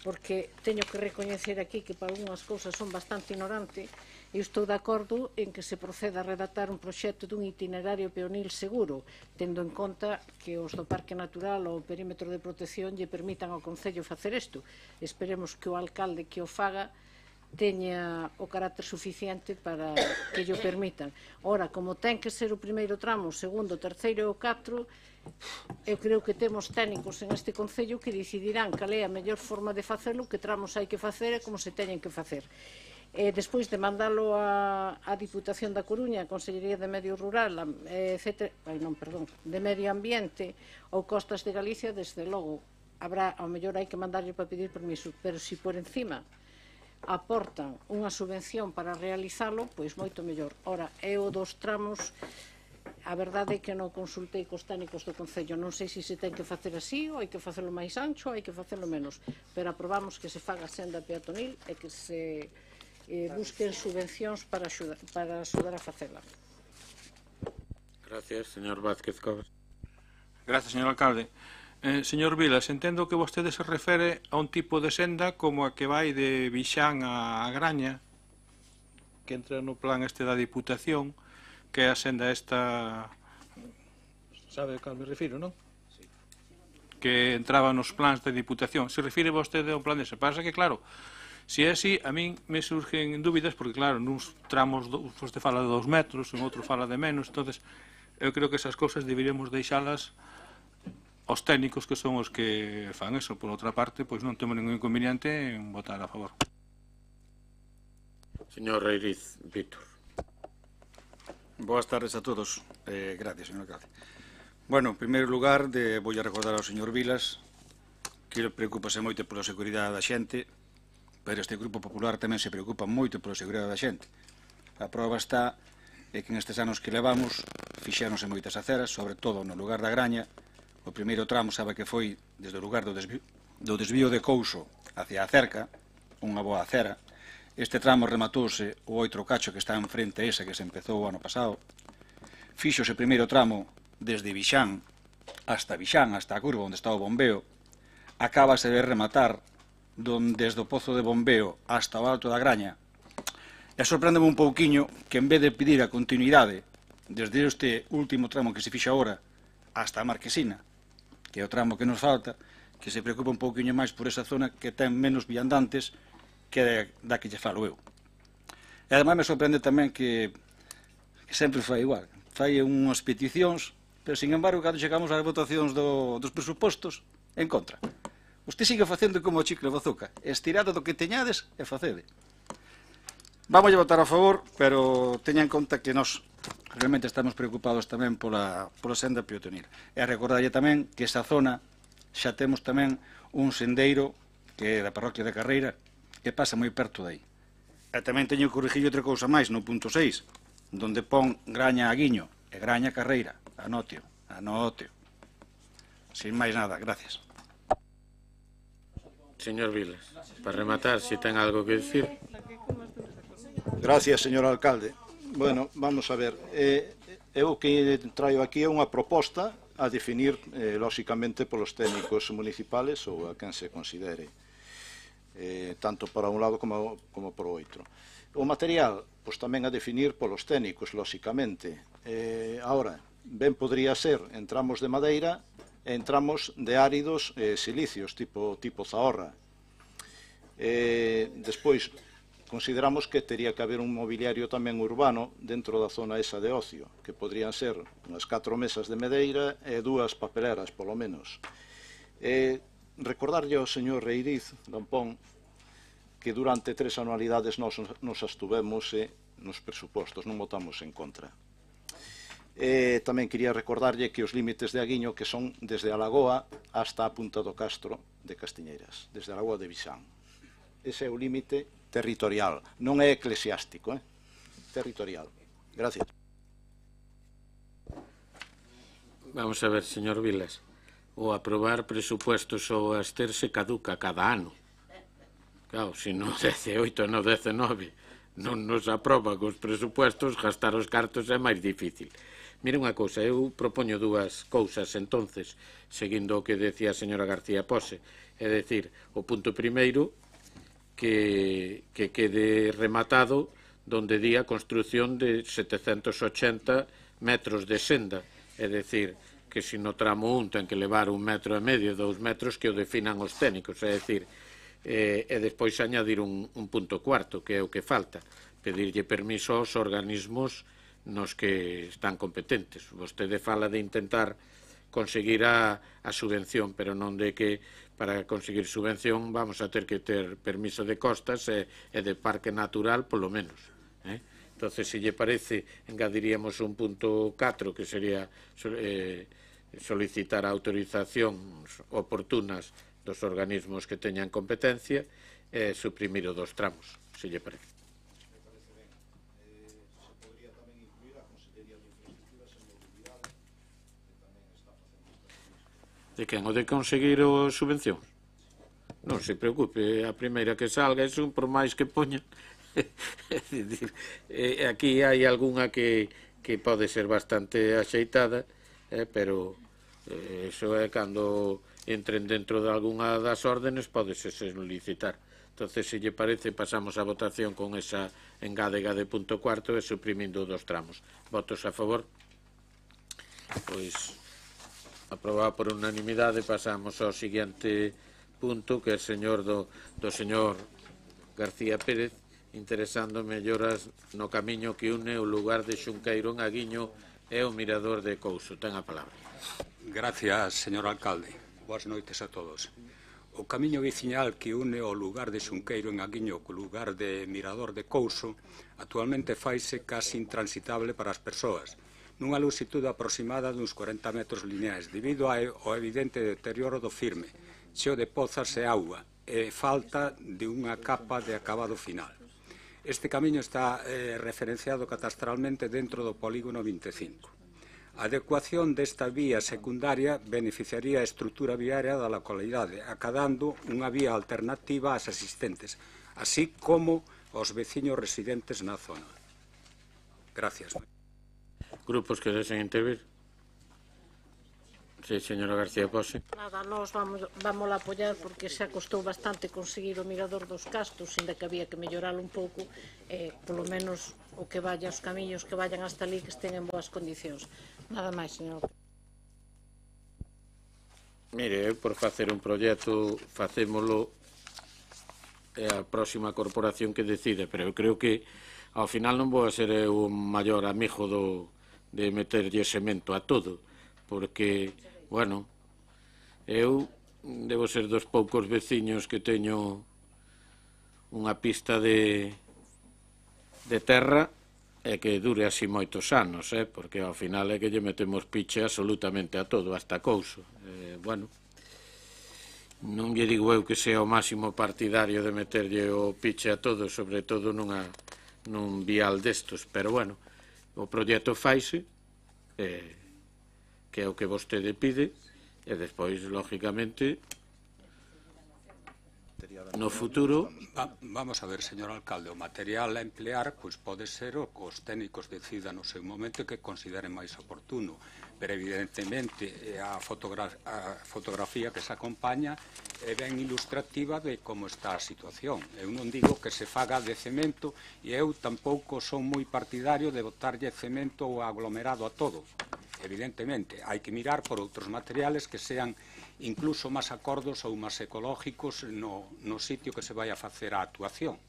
porque teño que recoñecer aquí que para algunhas cousas son bastante ignorante, e estou de acordo en que se proceda a redactar un proxecto dun itinerario peonil seguro, tendo en conta que os do Parque Natural ou o perímetro de protección lle permitan ao Concello facer isto. Esperemos que o alcalde que o faga teña o carácter suficiente para que llo permitan. Ora, como ten que ser o primeiro tramo, o segundo, o terceiro e o 4, eu creo que temos técnicos en este Concello que decidirán cal é a mellor forma de facelo, que tramos hai que facer e como se teñen que facer. Despois de mandalo a Diputación da Coruña, a Consellería de Medio Rural, de Medio Ambiente ou Costas de Galicia, desde logo, ao mellor hai que mandarlle para pedir permiso, pero se por encima aportan unha subvención para realizalo, pois moito mellor. Ora, eu dos tramos, a verdade é que non consultei cos técnicos do Concello, non sei se se ten que facer así ou hai que facelo máis ancho ou hai que facelo menos, pero aprobamos que se faga senda peatonil e que se busquen subvencións para axudar a facela. Gracias, señor Vázquez Cobas. Gracias, señor alcalde. Señor Vilas, entendo que vostede se refere a un tipo de senda como a que vai de Vixán a Graña, que entra no plan este da Diputación, que é a senda esta, sabe a cal me refiro, non? Sí. Que entraba nos plans de Diputación. Se refire vostede a un plan dese. Pasa que, claro, se é así, a min me surgen dúbidas, porque, claro, nuns tramos vostede fala de 2 metros, en outro fala de menos, entonces eu creo que esas cousas deberíamos deixalas aos técnicos que son os que fan eso. Por outra parte, pois non temos ningún inconveniente en votar a favor. Señor Reiriz Víctor. Boas tardes a todos. Gracias, señor alcalde. Bueno, en primeiro lugar, vou a recordar ao señor Vilas que preocupase moito pola seguridade da xente, pero este Grupo Popular tamén se preocupa moito pola seguridade da xente. A prova está que en estes anos que levamos fixéronse moitas aceras, sobre todo no lugar da Graña. O primeiro tramo sabe que foi desde o lugar do desvío de Couso hacia a cerca, unha boa acera, Este tramo rematouse o outro cacho que está en frente a ese que se empezou o ano pasado. Fíxose o primeiro tramo desde Vixán hasta a curva onde está o bombeo. Acábase de rematar desde o pozo de bombeo hasta o alto da Graña. E sorprendeme un pouquiño que en vez de pedir a continuidade desde este último tramo que se fixa agora hasta a Marquesina, que é o tramo que nos falta, que se preocupa un pouquiño máis por esa zona que ten menos viandantes que da que lle falo eu. E ademais me sorprende tamén que sempre fai igual. Fai unhas peticións, pero, sin embargo, cando chegamos ás votacións dos presupostos, en contra. Usted sigue facendo como o chicle bazuca, estirado do que teñades e facede. Vamos a votar a favor, pero teña en conta que nós realmente estamos preocupados tamén pola senda peatonil. E recordarlle tamén que esa zona xa temos tamén un sendeiro que é da parroquia de Carreira que pasa moi perto de aí. E tamén teño que corrigir outra cousa máis no punto 6, donde pon Graña a Guiño e Graña a Carreira. Anóteo. Sin máis nada, gracias. Señor Vilas, para rematar, se ten algo que decir. Gracias, señor alcalde. Bueno, vamos a ver. Eu que traio aquí é unha proposta a definir, lóxicamente, polos técnicos municipales ou a quen se considere, tanto para un lado como por outro. O material, pois tamén a definir polos técnicos, lóxicamente. Ahora, ben podría ser en tramos de madeira e en tramos de áridos silicios, tipo Zahorra. Despois, consideramos que tería que haber un mobiliario tamén urbano dentro da zona esa de ocio, que podrían ser unhas 4 mesas de madeira e 2 papeleras, polo menos. Recordarlle ao señor Reiriz Lampón que durante 3 anualidades nos abstuvemos nos presupostos, non votamos en contra. Tamén quería recordarlle que os límites de Aguiño que son desde a Lagoa hasta a punta do Castro de Castiñeiras, desde a Lagoa de Vixán. Ese é o límite territorial, non é eclesiástico, territorial. Gracias. Vamos a ver, señor Vilas, o aprobar presupuestos ou absterse caduca cada ano. Claro, se no 18 no 19 non nos aproba cos presupuestos, gastar os cartos é máis difícil. Mire unha cousa, eu propoño 2 cousas, entonces, seguindo o que decía a señora García Pose, é dicir, o punto primeiro, que quede rematado donde di a construción de 780 metros de senda, é dicir, que se no tramo 1 ten que levar 1,5 metros, 2 metros, que o definan os técnicos, é dicir, e despois añadir un punto cuarto, que é o que falta, pedirlle permiso aos organismos nos que están competentes. Vostede fala de intentar conseguir a subvención, pero non de que para conseguir subvención vamos a ter que ter permiso de costas e de parque natural, polo menos. Entonces, se lle parece, engadiríamos un punto 4, que sería solicitar autorizacións oportunas dos organismos que teñan competencia e suprimir o 2 tramos, se lle parece. De quen? O de conseguir as subvencións? Non se preocupe, a primeira que salga, eso, por máis que poñan. Aquí hai algunha que pode ser bastante axeitada, pero eso é cando entren dentro de algunha das órdenes, pódese solicitar. Entonces, se lle parece, pasamos a votación con esa engádega de punto cuarto e suprimindo 2 tramos. Votos a favor? Pois, aprobado por unanimidade, pasamos ao seguinte punto, que é o señor do señor García Pérez, interesando melloras no camiño que une o lugar de Xunqueiro en Aguiño e o mirador de Couso. Ten a palabra. Gracias, señor alcalde. Boas noites a todos. O camiño veciñal que une o lugar de Xunqueiro en Aguiño co lugar de Mirador de Couso actualmente faise casi intransitable para as persoas, nunha lonxitude aproximada duns 40 metros lineais, debido ao evidente deterioro do firme, cheo de pozas e auga, e falta de unha capa de acabado final. Este camiño está referenciado catastralmente dentro do polígono 25. A adecuación desta vía secundaria beneficiaría a estrutura viaria da localidade, acadando unha vía alternativa ás existentes, así como aos veciños residentes na zona. Gracias. Grupos que deseen intervir? Sí, señora García Pose. Nada, nós vamos a apoiar porque xa costou bastante conseguir o mirador dos Castos, ainda que había que melloralo un pouco, polo menos o que vaya, os camiños que vayan hasta ali que estén en boas condicións. Nada máis, señor. Mire, eu por facer un proxecto facémolo a próxima corporación que decide, pero eu creo que ao final non vou a ser o maior amigo de meterlle semento a todo, porque, bueno, eu debo ser dos poucos veciños que teño unha pista de terra e que dure así moitos anos, porque ao final é que lle metemos piche absolutamente a todo, hasta couso. Bueno, non lle digo eu que sea o máximo partidario de meterlle o piche a todo, sobre todo nun vial destos, pero bueno, o proxecto faise, que é o que vostede pide, e despois, lógicamente, no futuro... Vamos a ver, señor alcalde, o material a emplear pois pode ser o que os técnicos decidan no seu momento que consideren máis oportuno, pero evidentemente a fotografía que se acompaña é ben ilustrativa de como está a situación. Eu non digo que se faga de cemento e eu tampouco son moi partidario de botarlle cemento ou aglomerado a todo. Evidentemente, hai que mirar por outros materiales que sean incluso máis acordos ou máis ecológicos no sitio que se vai a facer a actuación.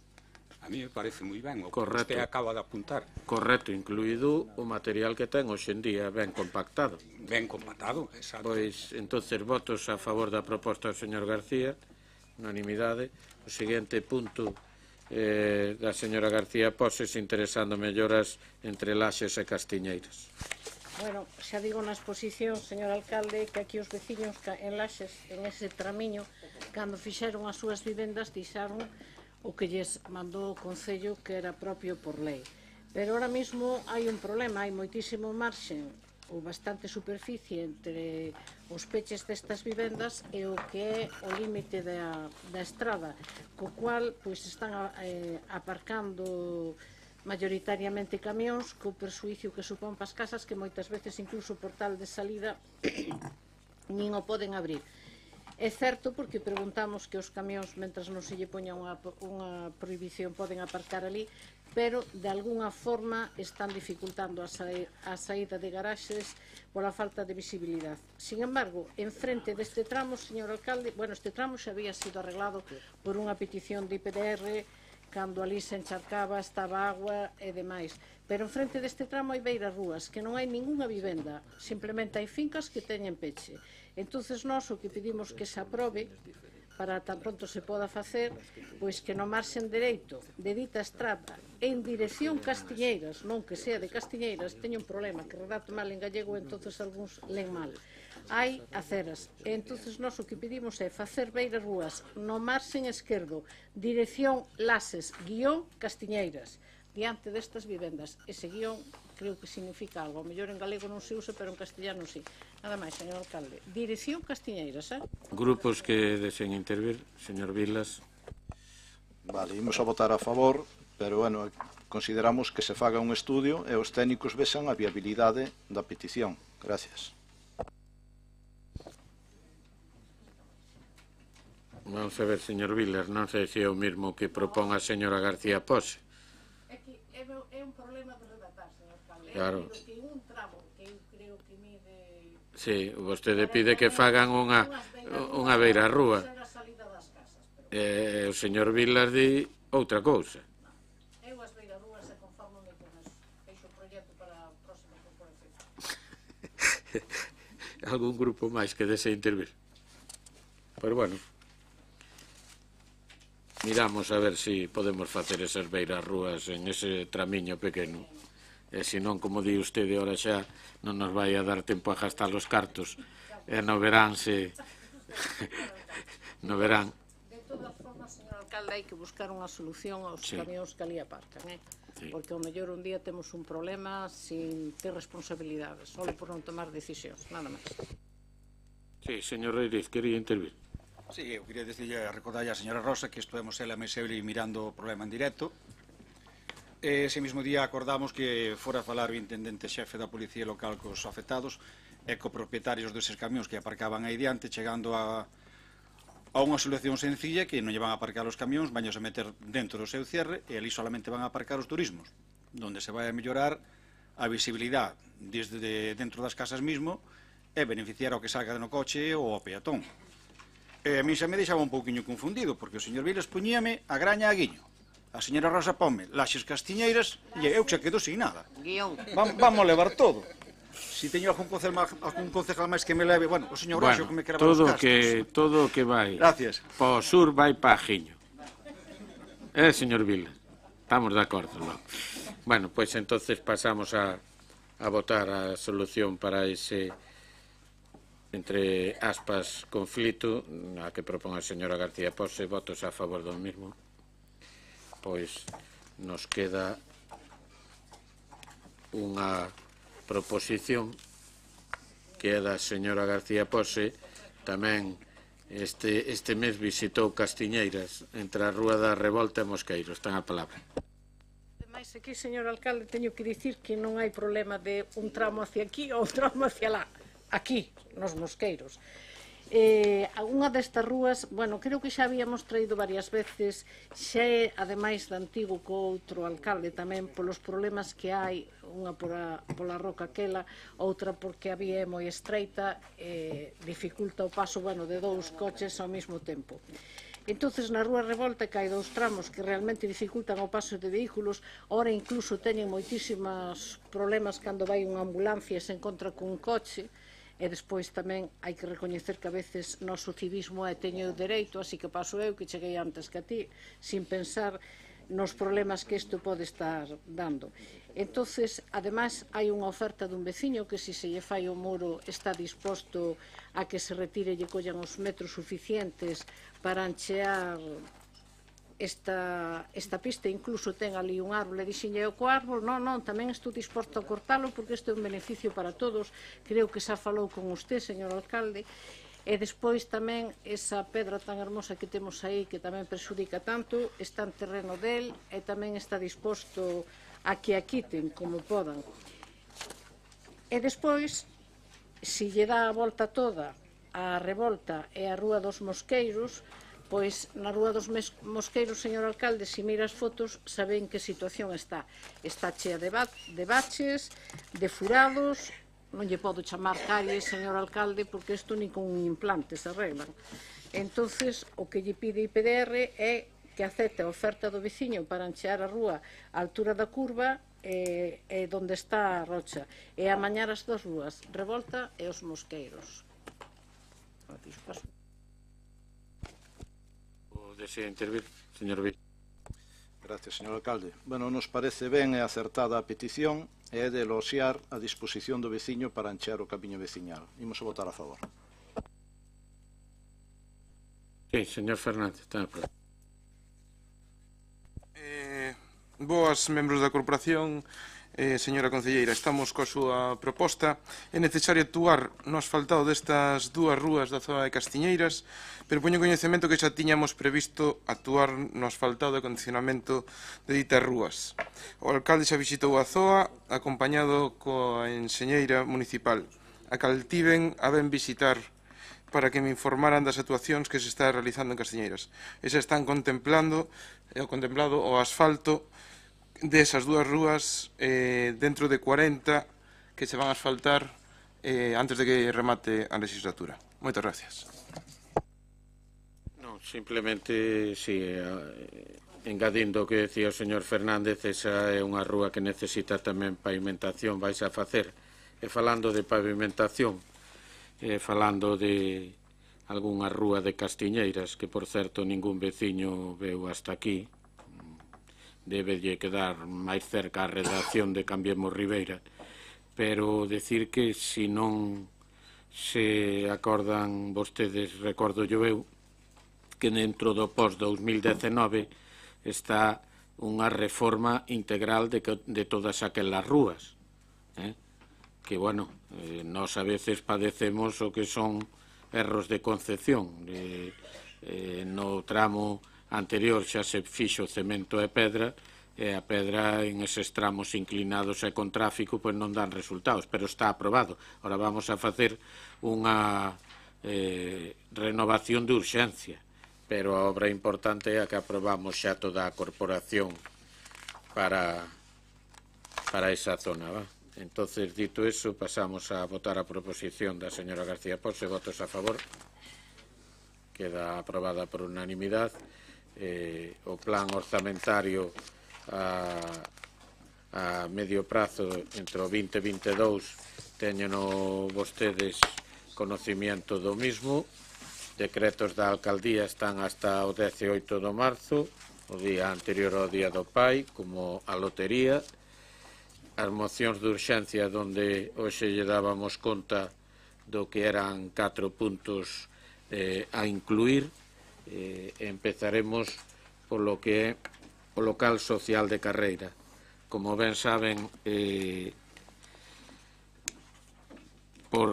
A mí me parece moi ben o que usted acaba de apuntar. Correcto, incluído o material que ten hoxe en día, ben compactado. Ben compactado, exacto. Pois, entonces, votos a favor da proposta do señor García, unanimidade. O seguinte punto da señora García Poses, interesando melloras entre Laxes e Castiñeiras. Bueno, xa digo na exposición, señor alcalde, que aquí os veciños en Laxes, en ese tramiño, cando fixeron as súas vivendas, deixaron o que lles mandou o Concello, que era propio por lei. Pero ahora mismo hai un problema, hai moitísimo marxen ou bastante superficie entre os peches destas vivendas e o que é o límite da estrada, co cual pois están aparcando mayoritariamente camións, co persuicio que supón para as casas, que moitas veces incluso o portal de salida nin o poden abrir. É certo porque preguntamos que os camións, mentras non se lle poña unha prohibición, poden aparcar ali, pero de algunha forma están dificultando a saída de garaxes pola falta de visibilidade. Sin embargo, en frente deste tramo, señor alcalde, bueno, este tramo xa había sido arreglado por unha petición de IPDR, cando ali se encharcaba, estaba agua e demais. Pero en frente deste tramo hai beiras rúas, que non hai ningunha vivenda, simplemente hai fincas que teñen peche. Entonces nós o que pedimos que se aprobe, para tan pronto se poda facer, pois que no marxen dereito de dita estrada en dirección Castiñeiras, non que sea de Castiñeiras, teño un problema, que redacto mal en gallego, entonces algúns len mal. Hai aceras, e entonces nós o que pedimos é facer beiras rúas no marxen esquerdo, dirección Laxes, guión Castiñeiras, diante destas vivendas. Ese guión creo que significa algo, ao mellor en galego non se usa, pero en castellano sí. Nada máis, señor alcalde. Dirección Castiñeiras, Grupos que deseen intervir, señor Vilas. Vale, imos a votar a favor, pero, bueno, consideramos que se faga un estudio e os técnicos vexan a viabilidade da petición. Gracias. Vamos a ver, señor Vilas, non sei se é o mesmo que propón a señora García Pose. É que é un problema de redactar, señor alcalde. Claro. Que un tramo que eu creo que mide... Sí, vostede pide que fagan unha beira rúa. O señor Vilas di outra cousa. Eu as beiras rúas se conformo con eso. Feixo o proxecto para a próxima corporación. Algún grupo máis que desee intervir? Pero bueno, miramos a ver se podemos facer esas beiras rúas en ese tramiño pequeno. E se non, como di usted, ora xa non nos vai a dar tempo a gastar os cartos. E no verán se... no verán. De todas formas, señor alcalde, hai que buscar unha solución aos camións que ali aparcan, porque ao mellor un día temos un problema sin ter responsabilidades, só por non tomar decisións, nada máis. Sí, señor Reiriz, quería intervir. Sí, eu quería recordar a señora Rosa que estuvemos ela e eu mirando o problema en directo, ese mismo día acordamos que fora falar o intendente xefe da Policía Local cos afectados e co propietarios deses camións que aparcaban aí diante, chegando a unha solución sencilla que non lle van a aparcar os camións, van a meter dentro do seu cierre e ali solamente van a aparcar os turismos, donde se vai a mellorar a visibilidade desde dentro das casas mismo e beneficiar ao que salga no coche ou ao peatón. A mí xa me deixaba un pouquiño confundido, porque o señor Vilas puñíame a graña a guiño. A señora Rosa ponme Laxes Castiñeiras e eu xa quedo sin nada. Vamos levar todo. Si teño algún concejal máis que me leve, bueno, o señor Roxo que me queraba os castos. Todo o que vai po sur vai pa Ajiño. Señor Vilas, estamos de acordo, non? Bueno, pois entonces pasamos a votar a solución para ese, entre aspas, conflito, a que propón a señora García Pose. Votos a favor do mismo. Pois nos queda unha proposición que é da señora García Pose. Tamén este mes visitou Castiñeiras, entre a Rúa da Revolta e Mosqueiros. Ten a palabra. Ademais, aquí, señor alcalde, teño que dicir que non hai problema de un tramo hacia aquí ou un tramo hacia lá. Aquí, nos Mosqueiros. Unha destas rúas, bueno, creo que xa habíamos traído varias veces, xa é, ademais de antigo co outro alcalde tamén, polos problemas que hai, unha pola roca aquela, outra porque a vía é moi estreita, dificulta o paso, bueno, de dous coches ao mesmo tempo. Entonces, na Rúa Revolta que hai dous tramos que realmente dificultan o paso de vehículos, ora incluso teñen moitísimos problemas cando vai unha ambulancia e se encontra cun coche. E despois tamén hai que recoñecer que a veces noso civismo é teño o dereito, así que paso eu que cheguei antes que a ti, sin pensar nos problemas que isto pode estar dando. Entonces, ademais, hai unha oferta dun veciño que se lle fai o muro está disposto a que se retire e lle collan os metros suficientes para anchear esta pista. Incluso ten ali un árbol, e dixenlle co árbol, non, tamén estou disposto a cortalo porque isto é un beneficio para todos. Creo que xa falou con usted, señor alcalde. E despois tamén esa pedra tan hermosa que temos aí, que tamén perxudica tanto, está en terreno del e tamén está disposto a que a quiten como podan. E despois, se lle dá a volta toda a Revolta e a Rúa dos Mosqueiros, pois na Rúa dos Mosqueiros, señor alcalde, se mira as fotos, sabe en que situación está. Está chea de baches, de furados, non lle podo chamar caries, señor alcalde, porque isto ni con un implante se arreglan. Entonces, o que lle pide IPDR é que acepte a oferta do veciño para anchear a rúa á altura da curva e donde está a rocha, e amañar as dos rúas, Revolta e os Mosqueiros. Desea intervir, señor Vil. Gracias, señor alcalde. Bueno, nos parece ben e acertada a petición e é de eloxiar a disposición do veciño para anchear o camiño veciñal. Imos a votar a favor. Sí, señor Fernández, ten a palabra. Boas, membros da corporación. Señora concelleira, estamos coa súa proposta. É necesario actuar no asfaltado destas dúas rúas da zona de Castiñeiras, pero poño coñecemento que xa tiñamos previsto actuar no asfaltado e condicionamento de ditas rúas. O alcalde xa visitou a zoa, acompañado coa enxeñeira municipal, a cal tiven a ben visitar para que me informaran das actuacións que se está realizando en Castiñeiras. E xa están contemplado o asfalto desas dúas rúas dentro de 40 que se van a asfaltar antes de que remate a legislatura. Moitas gracias. Non, simplemente, si, engadindo o que decía o señor Fernández, esa é unha rúa que necesita tamén pavimentación, vais a facer. E falando de pavimentación, falando de algunha rúa de Castiñeiras, que por certo ningún veciño veu hasta aquí, debelle quedar máis cerca a redacción de Cambiemos Ribeira, pero decir que se non se acordan vostedes, recordo eu, que dentro do post-2019 está unha reforma integral de todas aquelas rúas, que, bueno, nós a veces padecemos o que son erros de concepción. No tramo anterior xa se fixo cemento e pedra, e a pedra en eses tramos inclinados e con tráfico pois non dan resultados, pero está aprobado. Ahora vamos a facer unha renovación de urxencia, pero a obra importante é a que aprobamos xa toda a corporación para esa zona, va? Entonces, dito eso, pasamos a votar a proposición da señora García Ponce. Votos a favor. Queda aprobada por unanimidade. O plan orzamentario a medio prazo entre o 20 e 22 teñeno vostedes conocimiento do mismo. Decretos da alcaldía están hasta o 18 de marzo, o día anterior ao día do pai, como a lotería. As mocións de urxencia onde hoxe lle dábamos conta do que eran 4 puntos a incluir. Empezaremos polo que é o local social de Carreira. Como ben saben, por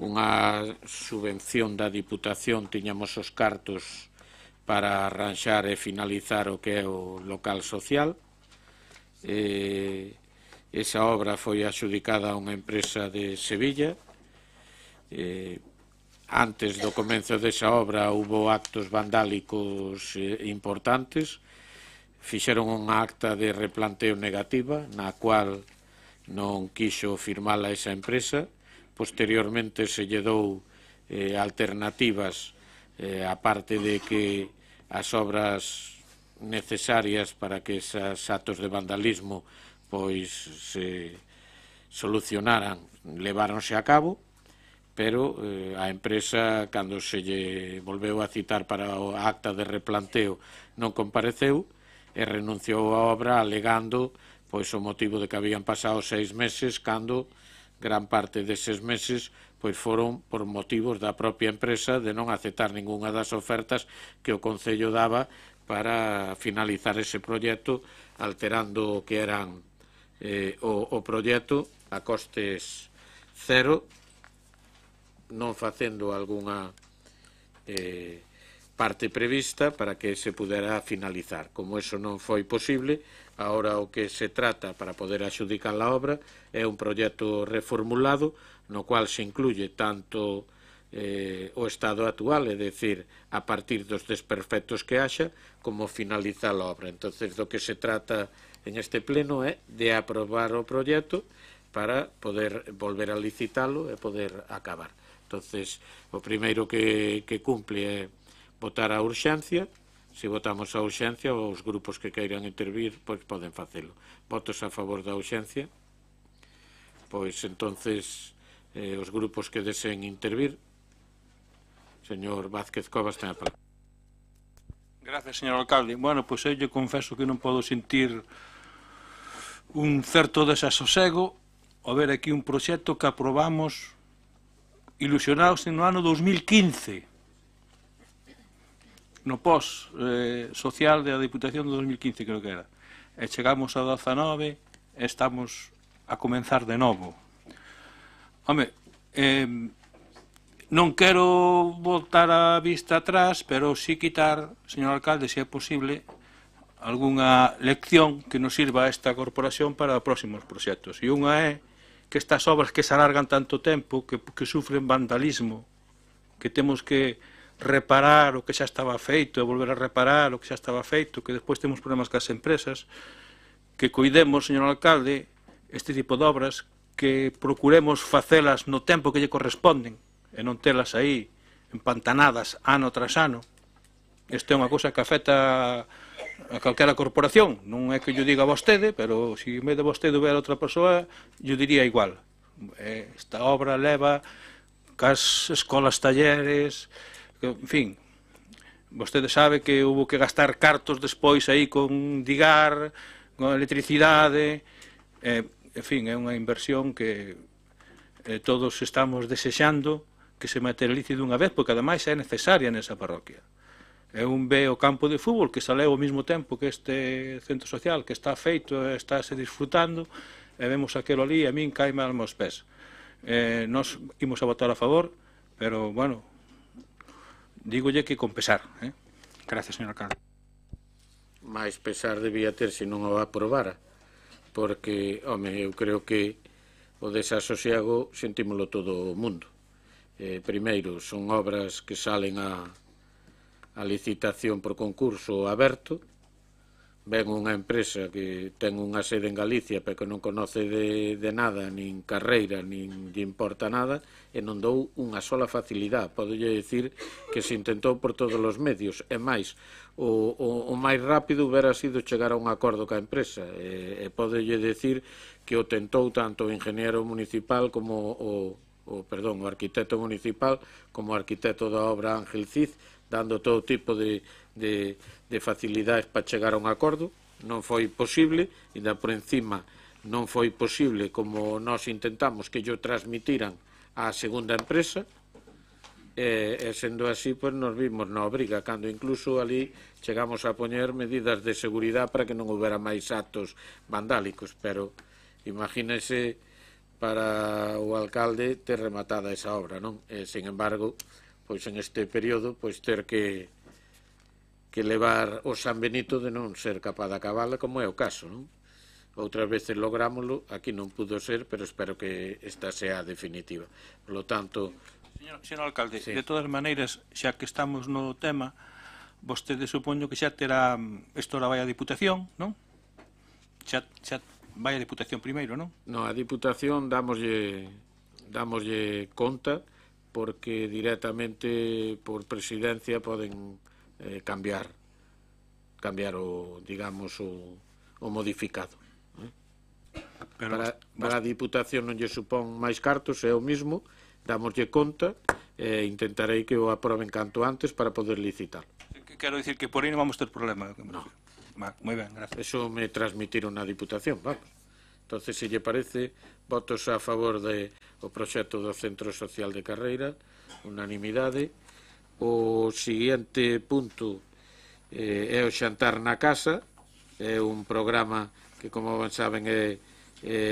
unha subvención da Diputación tiñamos os cartos para arranxar e finalizar o que é o local social. Esa obra foi adxudicada a unha empresa de Sevilla. Antes do comenzo desa obra houbo actos vandálicos importantes. Fixeron unha acta de replanteo negativa na cual non quixo firmala esa empresa. Posteriormente se lle dou alternativas, aparte de que as obras necesarias para que esos actos de vandalismo pois se solucionaran leváronse a cabo, pero a empresa, cando se lle volveu a citar para o acta de replanteo, non compareceu e renunciou á obra alegando pois o motivo de que habían pasado 6 meses, cando gran parte deses meses pois foron por motivos da propia empresa de non aceptar ningunha das ofertas que o Concello daba para finalizar ese proxecto, alterando o que eran o proxecto a costes cero, non facendo algunha parte prevista para que se pudera finalizar. Como eso non foi posible, agora o que se trata para poder adxudicar a obra é un proxecto reformulado no cual se incluye tanto o estado actual, é dicir, a partir dos desperfectos que haxa, como finalizar a obra. Entonces, do que se trata en este pleno é de aprobar o proxecto para poder volver a licitalo e poder acabar. Entonces, o primeiro que cumpre é votar a urxencia. Se votamos a urxencia, os grupos que queiran intervir pois poden facelo. Votos a favor da urxencia? Pois entonces os grupos que deseen intervir. Señor Vázquez Covas, ten a palabra. Gracias, señor alcalde. Bueno, pois eu lle confeso que non podo sentir un certo desasosego ao ver aquí un proxecto que aprobamos ilusionados no ano 2015, no pos social da Diputación de 2015, creo que era. E chegamos a 19 e estamos a comenzar de novo. Home, non quero voltar a vista atrás, pero sí quitar, señor alcalde, se é posible, algunha lección que nos sirva a esta corporación para próximos proxectos. E unha é que estas obras que se alargan tanto tempo, que sufren vandalismo, que temos que reparar o que xa estaba feito e volver a reparar o que xa estaba feito, que despois temos problemas cas empresas, que coidemos, señor alcalde, este tipo de obras, que procuremos facelas no tempo que lle corresponden, e non telas aí empantanadas ano tras ano. Isto é unha cousa que afecta a calquera corporación. Non é que yo diga a vostede, pero se en vez de vostede ver a outra persoa, yo diría igual. Esta obra leva cas escolas talleres, en fin, vostede sabe que hubo que gastar cartos despois aí con digar, con electricidade, en fin, é unha inversión que todos estamos desexando que se materialice dunha vez, porque ademais é necesaria nesa parroquia. É un ve o campo de fútbol que saleu ao mesmo tempo que este centro social que está feito e está se disfrutando, e vemos aquelo ali e a min caime alma aos pés. Nos imos a votar a favor, pero, bueno, dígolle que con pesar. Gracias, señor alcalde. máis pesar debía ter se non o aprobara, porque, home, eu creo que o desasosiego sentímolo todo o mundo. Primeiro, son obras que salen a licitación por concurso aberto, ven unha empresa que ten unha sede en Galicia pero que non conoce de nada, nin carreira, nin lle importa nada, e non dou unha sola facilidade. Podolle dicir que se intentou por todos os medios, e máis, o máis rápido hubiera sido chegar a un acordo ca empresa, e podolle dicir que o tentou tanto o ingeniero municipal como o arquitecto municipal como o arquitecto da obra Ángel Cid, dando todo tipo de facilidades para chegar a un acordo. Non foi posible, e da por encima non foi posible como nós intentamos que yo transmitiran á segunda empresa, e sendo así, pois nos vimos na obriga, cando incluso ali chegamos a poñer medidas de seguridade para que non houbera máis actos vandálicos, pero imagínese para o alcalde ter rematada esa obra, non? Sin embargo, pois en este período, pois ter que levar o San Benito de non ser capaz de acabala, como é o caso, non? Outras veces lográmoslo, aquí non pudo ser, pero espero que esta sea definitiva. Por lo tanto... Señor alcalde, sí. De todas maneiras, xa que estamos no tema, vostede supoño que xa terá isto ahora vai a Diputación, non? Xa vai a Diputación primeiro, non? Non, a Diputación damoslle conta, porque directamente por presidencia poden cambiar o, digamos, o modificado. Para a Diputación non lle supón máis cartos, é o mismo, damoslle conta e intentarei que o aproben canto antes para poder licitar. Quero dicir que por aí non vamos ter problema. No. Moi ben, gracias. Eso me transmitiron na Diputación, vamos. Entonces, se lle parece, votos a favor do proxecto do Centro Social de Carreira, unanimidade. O seguinte punto é o xantar na casa, é un programa que, como ben saben, é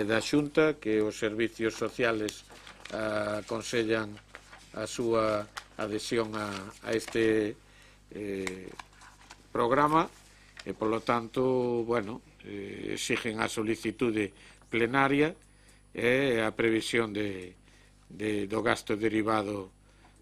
da Xunta, que os servicios sociales aconsellan a súa adhesión a este programa, e, polo tanto, bueno, exigen a solicitude plenaria e a previsión do gasto derivado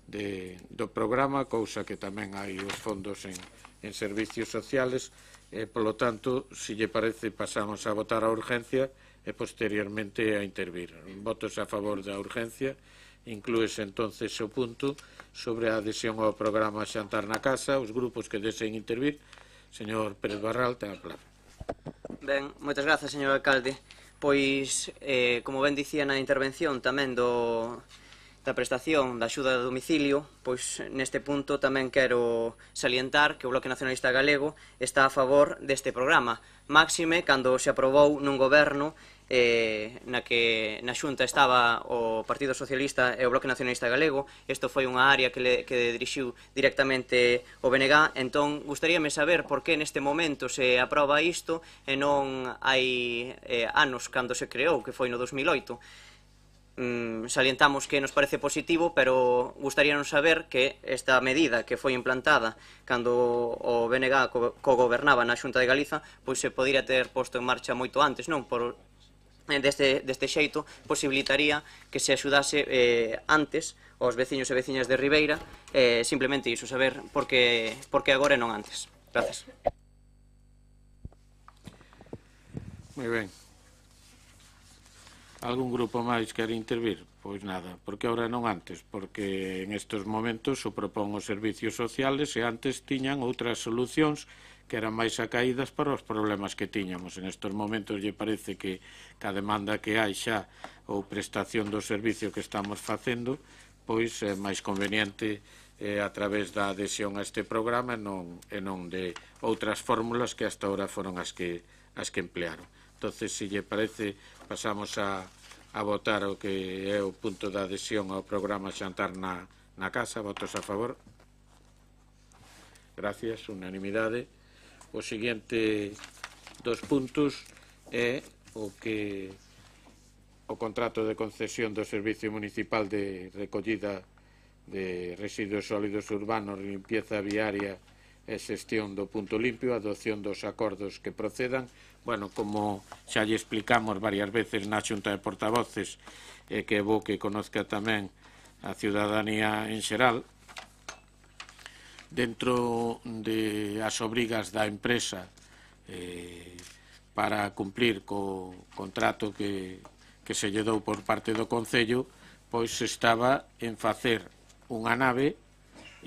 do programa, cousa que tamén hai os fondos en servicios sociales, e, polo tanto, se lle parece, pasamos a votar a urgencia e posteriormente a intervir. Votos a favor da urgencia. Inclúese entonces o punto sobre a adhesión ao programa Xantar na Casa. Os grupos que deseen intervir. Señor Pérez Barral, ten a palabra. Ben, moitas grazas, señor alcalde. Pois, como ben dicía na intervención tamén da prestación da axuda a domicilio, pois neste punto tamén quero salientar que o Bloque Nacionalista Galego está a favor deste programa. Máxime, cando se aprobou nun goberno na que na Xunta estaba o Partido Socialista e o Bloque Nacionalista Galego, isto foi unha área que dirixiu directamente o BNG, entón gustaríame saber por que neste momento se aproba isto e non hai anos cando se creou, que foi no 2008. Salientamos que nos parece positivo, pero gustaríanos saber que esta medida que foi implantada cando o BNG cogobernaba na Xunta de Galiza, pois se podría ter posto en marcha moito antes, non? Deste xeito posibilitaría que se axudase antes aos veciños e veciñas de Ribeira, simplemente iso, saber por que agora e non antes. Gracias. Moi ben. Algún grupo máis quere intervir? Pois nada, porque agora non antes, porque en estes momentos o propón os servicios sociales e antes tiñan outras solucións que eran máis acaídas para os problemas que tiñamos. En estes momentos lle parece que a demanda que hai xa ou prestación do servicio que estamos facendo, pois é máis conveniente a través da adhesión a este programa e non de outras fórmulas que hasta ahora foron as que emplearon. Entonces, se lle parece, pasamos a votar o que é o punto da adhesión ao programa Xantar na Casa. Votos a favor. Gracias, unanimidade. O seguinte dos puntos é o contrato de concesión do Servicio Municipal de Recollida de Residuos Sólidos Urbanos, Limpieza Viaria e xestión do punto limpio, a adopción dos acordos que procedan. Bueno, como xa lle explicamos varias veces na Xunta de Portavoces, que é bo que conozca tamén a ciudadanía en xeral, dentro de as obrigas da empresa para cumplir co contrato que se lle dou por parte do Concello, pois estaba en facer unha nave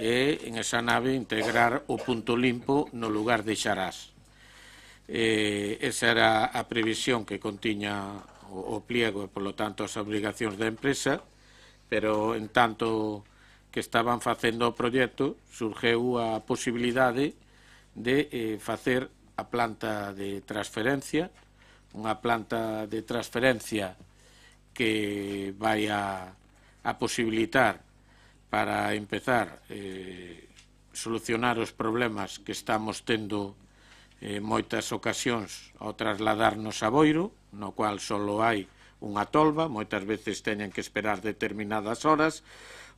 e en esa nave integrar o punto limpo no lugar de Xarás. Esa era a previsión que contiña o pliego e, polo tanto, as obrigacións da empresa, pero en tanto que estaban facendo o proxecto, surgeu a posibilidade de facer a planta de transferencia, unha planta de transferencia que vai a posibilitar para empezar solucionar os problemas que estamos tendo moitas ocasións ao trasladarnos a Boiro, no cual só hai unha tolva, moitas veces teñen que esperar determinadas horas,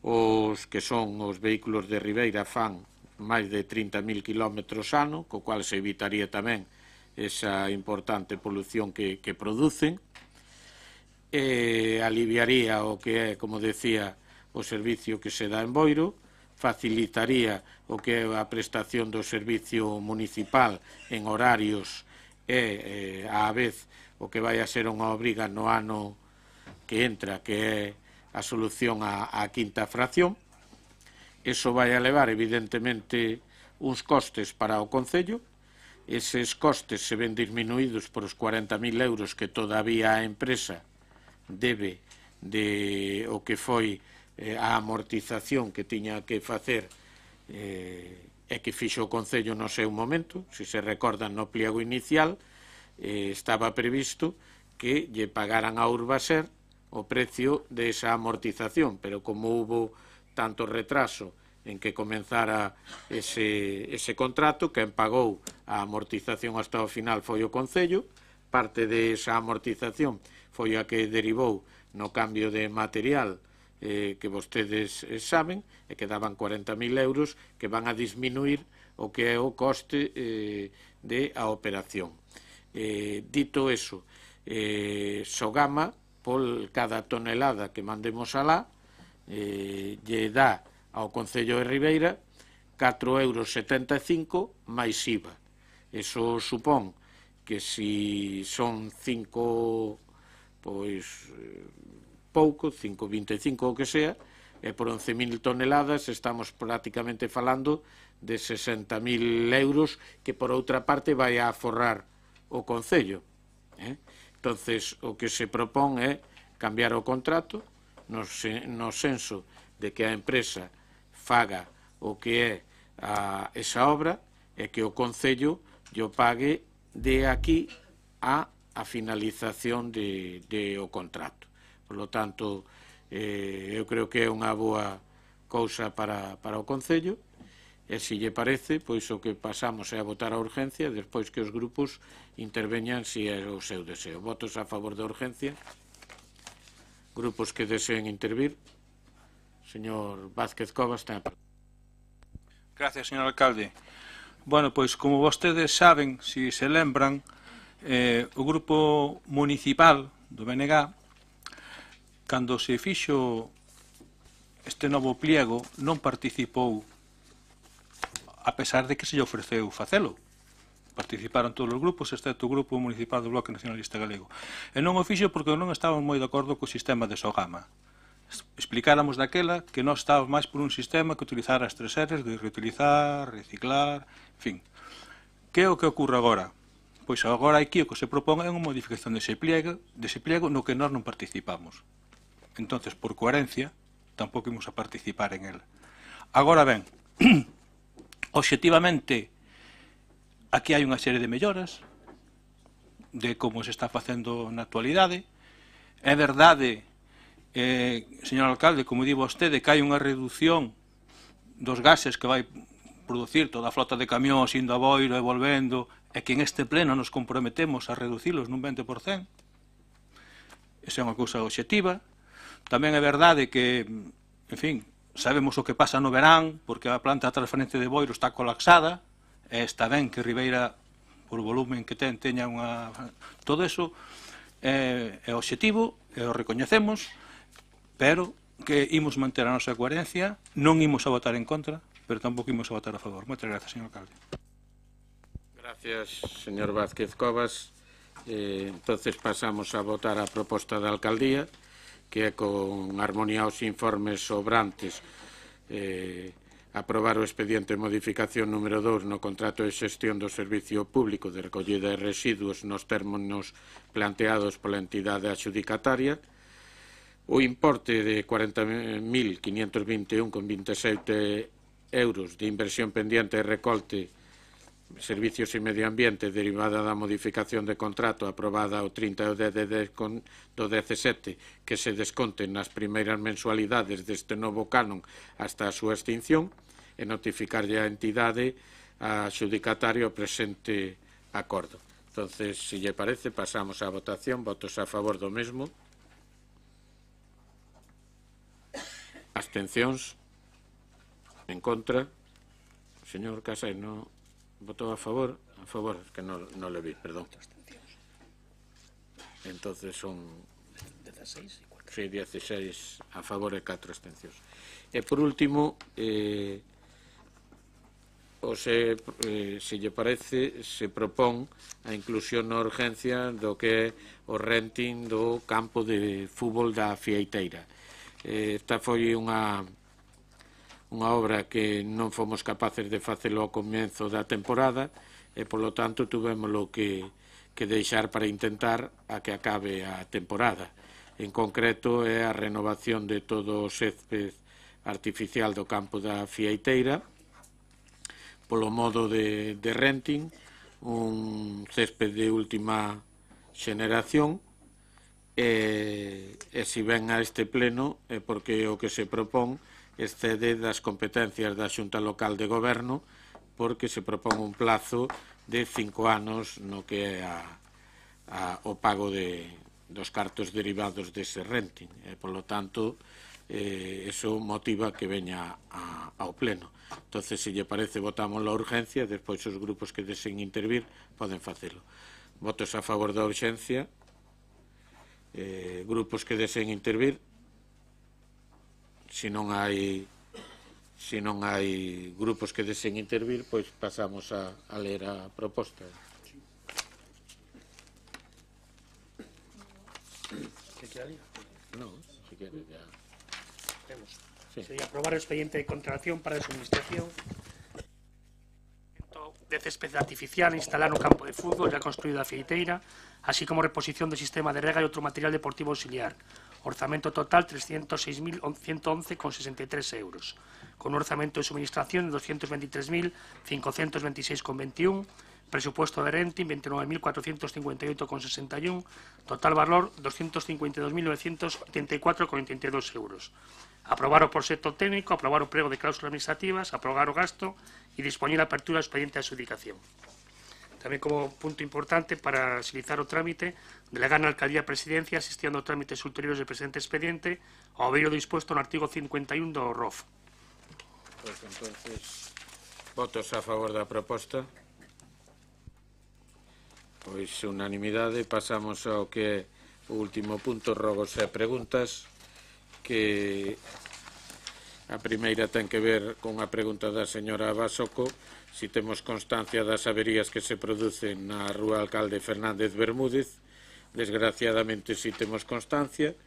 os que son os vehículos de Ribeira fan máis de 30.000 km ano, co cual se evitaría tamén esa importante polución que producen, aliviaría o que é, como decía, o servicio que se dá en Boiro, facilitaría o que é a prestación do servicio municipal en horarios e, á vez, o que vai a ser unha obriga no ano que entra, que é a solución á quinta fracción. Eso vai a levar, evidentemente, uns costes para o Concello. Eses costes se ven disminuídos por os 40.000 euros que todavía a empresa debe de o que foi a amortización que tiña que facer e que fixo o Concello no seu momento. Se se recordan, no pliego inicial estaba previsto que lle pagaran a Urbaser o precio desa amortización, pero como hubo tanto retraso en que comenzara ese contrato, quen pagou a amortización hasta o final foi o Concello. Parte desa amortización foi a que derivou no cambio de material que vostedes saben, e que daban 40.000 euros que van a disminuir o que é o coste de a operación. Dito eso, Sogama, por cada tonelada que mandemos alá, lle dá ao Concello de Ribeira 4,75 € máis IVA. Eso supón que si son 5, pois pouco, 5,25 o que sea, e por 11.000 toneladas estamos prácticamente falando de 60.000 euros que por outra parte vai a aforrar o Concello. Entonces, o que se propón é cambiar o contrato no senso de que a empresa faga o que é esa obra e que o Concello lle pague de aquí a finalización do contrato. Por lo tanto, eu creo que é unha boa cousa para o Concello, e se lle parece, pois o que pasamos é a votar a urgencia, despois que os grupos interveñan se é o seu deseo. Votos a favor da urgencia. Grupos que deseen intervir. Señor Vázquez Covas, ten a palabra. Gracias, señor alcalde. Bueno, pois, como vostedes saben, se se lembran, o grupo municipal do BNG, cando se fixo este novo pliego, non participou, a pesar de que se lle ofreceu facelo. Participaron todos os grupos, excepto o grupo municipal do Bloque Nacionalista Galego. E non o fixo porque non estábamos moi de acordo co sistema de Sogama. Explicáramos daquela que nós estábamos máis por un sistema que utilizara as 3 R's de reutilizar, reciclar, en fin. Que é o que ocorre agora? Pois agora aquí o que se propón é unha modificación dese pliego no que nós non participamos. Entonces, por coherencia, tampouco imos a participar en el. Agora ben, obxectivamente, aquí hai unha serie de melloras de como se está facendo na actualidade. É verdade, señor alcalde, como di vostede, que hai unha reducción dos gases que vai producir toda a flota de camións indo a Boiro e volvendo, e que en este pleno nos comprometemos a reducilos nun 20%. Esa é unha cousa obxectiva. Tamén é verdade que, en fin, sabemos o que pasa no verán, porque a planta de transferencia de Boiro está colapsada, está ben que Ribeira, por volumen que teña unha... Todo eso é obxectivo, e o recoñecemos, pero que imos manter a nosa coherencia, non imos a votar en contra, pero tampouco imos a votar a favor. Moitas grazas, señor alcalde. Gracias, señor Vázquez Covas. Entonces pasamos a votar a proposta da alcaldía, que é con armonía aos informes sobrantes, aprobar o expediente de modificación número 2 no contrato de xestión do Servicio Público de Recollida de Residuos nos términos planteados pola entidade adxudicataria, o importe de 40.521,27 euros de inversión pendiente de recolte, servicios e medio ambiente derivada da modificación de contrato aprobada o 30 do 17 que se desconten nas primeiras mensualidades deste novo canon hasta a súa extinción e notificarlle á entidade a adxudicatario o presente acordo. Entonces, se lle parece, pasamos á votación. Votos a favor do mesmo. Abstencións? En contra? O señor Casai non votou a favor? A favor, que non le vi, perdón. Entonces son 16 a favor e 4 abstencións. E por último, se lle parece, se propón a inclusión na urgencia do que é o renting do campo de fútbol da Fieiteira. Esta foi unha obra que non fomos capaces de facelo ao comienzo da temporada e, polo tanto, tuvémolo que deixar para intentar a que acabe a temporada. En concreto, é a renovación de todo o césped artificial do campo da Fieiteira polo modo de renting, un césped de última xeneración. E se ven a este pleno é porque o que se propón excede das competencias da Xunta Local de Goberno, porque se propón un plazo de 5 anos no que é o pago dos cartos derivados dese renting. E, polo tanto, eso motiva que veña ao pleno. Entonces, se lle parece, votamos a urgencia, despois os grupos que deseen intervir poden facelo. Votos a favor da urgencia. Grupos que deseen intervir. Se non hai grupos que deseen intervir, pois pasamos a ler a proposta. ¿Qué quedaría? Non, se quere ya. Sería aprobar el expediente de contratación para la suministración de césped artificial instalado en un campo de fútbol ya construido a Fieiteira, así como reposición del sistema de rega y otro material deportivo auxiliar. Orzamento total 306.111,63 euros, con un orzamento de suministración de 223.526,21, presupuesto de renting 29.458,61, total valor 252.984,82 euros. Aprobar o proxecto técnico, aprobar o prego de cláusulas administrativas, aprobar o gasto e dispoñer a apertura do expediente de adxudicación. Tamén como punto importante para agilizar o trámite, delegar na Alcaldía Presidencia asistindo a trámites ulteriores do presente expediente ao veiro disposto no artigo 51 do ROF. Pois entonces, votos a favor da proposta. Pois unanimidade. Pasamos ao que é o último punto, rogos e preguntas, que a primeira ten que ver con a pregunta da señora Basoco, si temos constancia das averías que se producen na Rúa Alcalde Fernández Bermúdez. Desgraciadamente si temos constancia.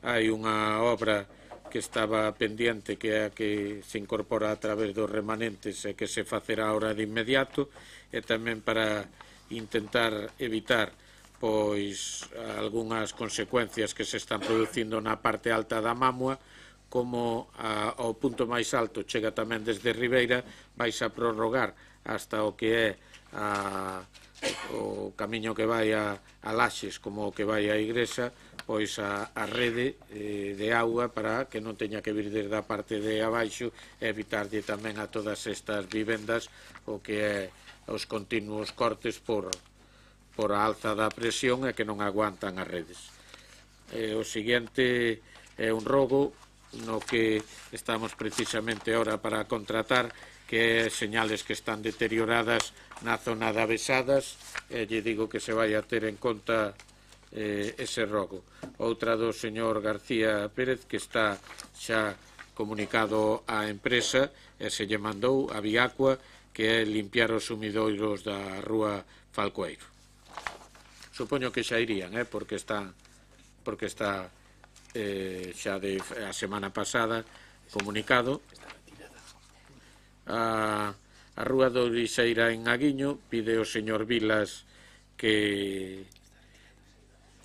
Hai unha obra que estaba pendiente, que é a que se incorpora a través dos remanentes e que se facerá ahora de inmediato, e tamén para intentar evitar pois algunhas consecuencias que se están producindo na parte alta da Mamua, como ao punto máis alto chega tamén desde Ribeira, vais a prorrogar hasta o que é o camiño que vai a Laxes como o que vai á Igrexa, pois a rede de auga para que non teña que vir desde a parte de abaixo e evitarlle tamén a todas estas vivendas o que é os continuos cortes por a alza da presión e que non aguantan as redes. O seguinte é un rogo no que estamos precisamente ahora para contratar, que é señales que están deterioradas na zona de Avesadas, e lle digo que se vai a ter en conta ese rogo. Outra do señor García Pérez, que está xa comunicado á empresa e se lle mandou a Viacua, que é limpiar os sumidoiros da rúa Falcoeiro. Supoño que xa irían, porque está xa a semana pasada comunicado. A rúa do Orixeira en Aguiño pide o señor Vilas que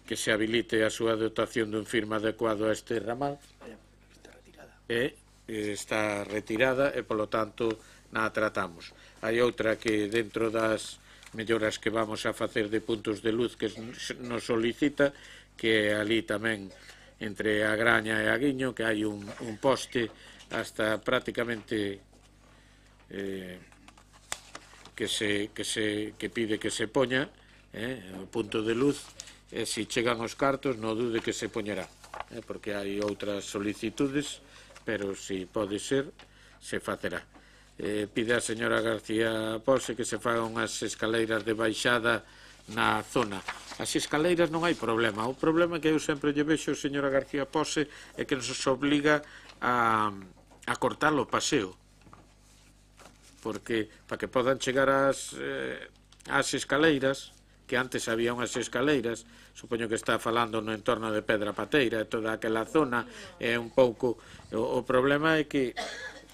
se habilite a súa dotación dun firme adecuado a este ramal. Está retirada e, polo tanto, na tratamos. Hai outra que dentro das melloras que vamos a facer de puntos de luz que nos solicita, que ali tamén entre a Graña e Aguiño, que hai un poste hasta prácticamente que pide que se poña o punto de luz, e se chegan os cartos non dude que se poñerá, porque hai outras solicitudes, pero se pode ser, se facerá. Pide a señora García Pose que se fagan unhas escaleiras de baixada na zona. As escaleiras non hai problema. O problema que eu sempre lle vexo, señora García Pose, é que nos obliga a cortar o paseo, porque para que podan chegar ás escaleiras, que antes había unhas escaleiras, supoño que está falando no entorno de Pedra Pateira e toda aquela zona, é un pouco... O problema é que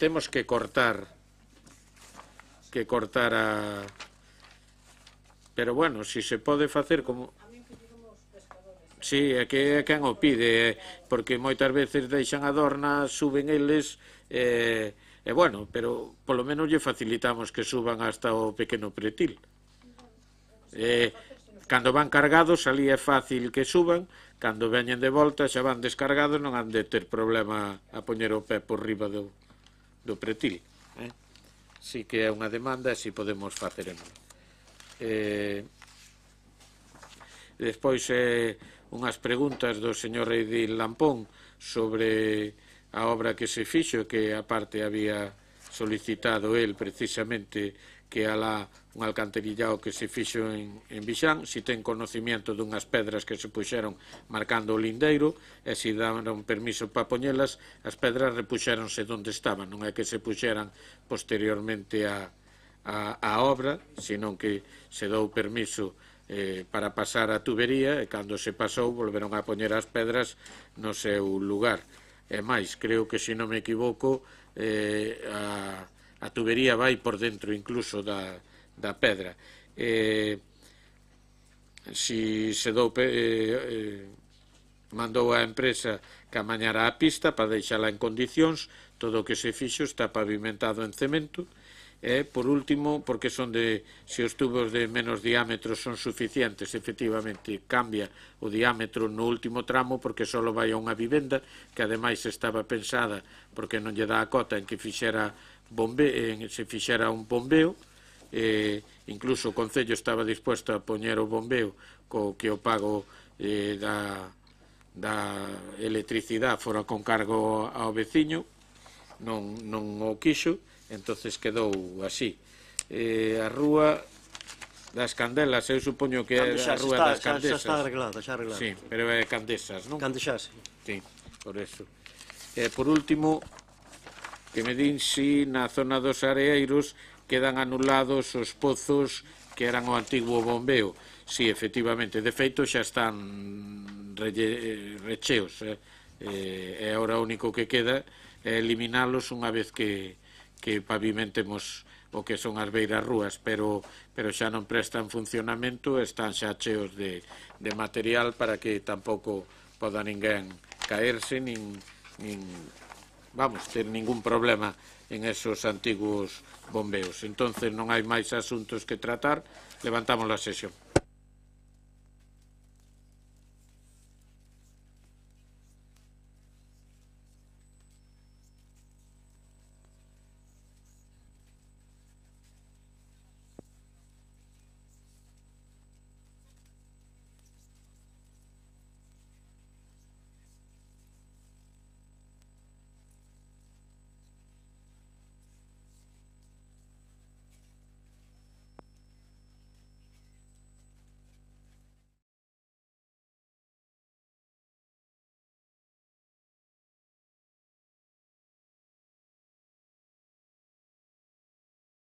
temos que cortar a... Pero bueno, si se pode facer como... Si, é que quen o pide, porque moitas veces deixan a dorna, suben eles, e bueno, pero polo menos lle facilitamos que suban hasta o pequeno pretil. Cando van cargados, ali é fácil que suban, cando veñen de volta, xa van descargados, non han de ter problema a poñer o pé por riba do pretil. Si que é unha demanda e si podemos faceremos. Despois unhas preguntas do señor Edil Lampón sobre a obra que se fixo, que a parte había solicitado el precisamente que alá un alcantarillado que se fixo en Vixán, si ten conocimiento dunhas pedras que se puxeron marcando o lindeiro, e si daron permiso para poñelas, as pedras repuxéronse onde estaban, non é que se puxeran posteriormente a obra, senón que se dou permiso para pasar a tubería, e cando se pasou volveron a poñer as pedras no seu lugar. E máis, creo que, se non me equivoco, a tubería vai por dentro incluso da pedra. Si se mandou a empresa que amañara a pista para deixala en condicións, todo o que se fixo está pavimentado en cemento. Por último, porque se os tubos de menos diámetro son suficientes, efectivamente cambia o diámetro no último tramo, porque só vai a unha vivenda, que ademais estaba pensada porque non lle dá a cota en que se fixera un bombeo. Incluso o Concello estaba disposto a poñer o bombeo co que o pago da electricidade fora con cargo ao veciño, non o quixo, entonces quedou así. A rúa das Candelas, eu supoño que é a rúa das Candesas. Xa está arreglada, xa arreglada. Sí, pero é Candesas, non? Candesas, sí. Sí, por eso. Por último, que me din si na zona dos Areeiros quedan anulados os pozos que eran o antigo bombeo. Sí, efectivamente, de feito xa están recheos, e agora o único que queda é eliminalos unha vez que pavimentemos o que son as beiras rúas, pero xa non prestan funcionamento, están xa cheos de material para que tampouco poda ninguén caerse, nin ter ningún problema en esos antigos bombeos. Entonces non hai máis asuntos que tratar, levantamos a sesión.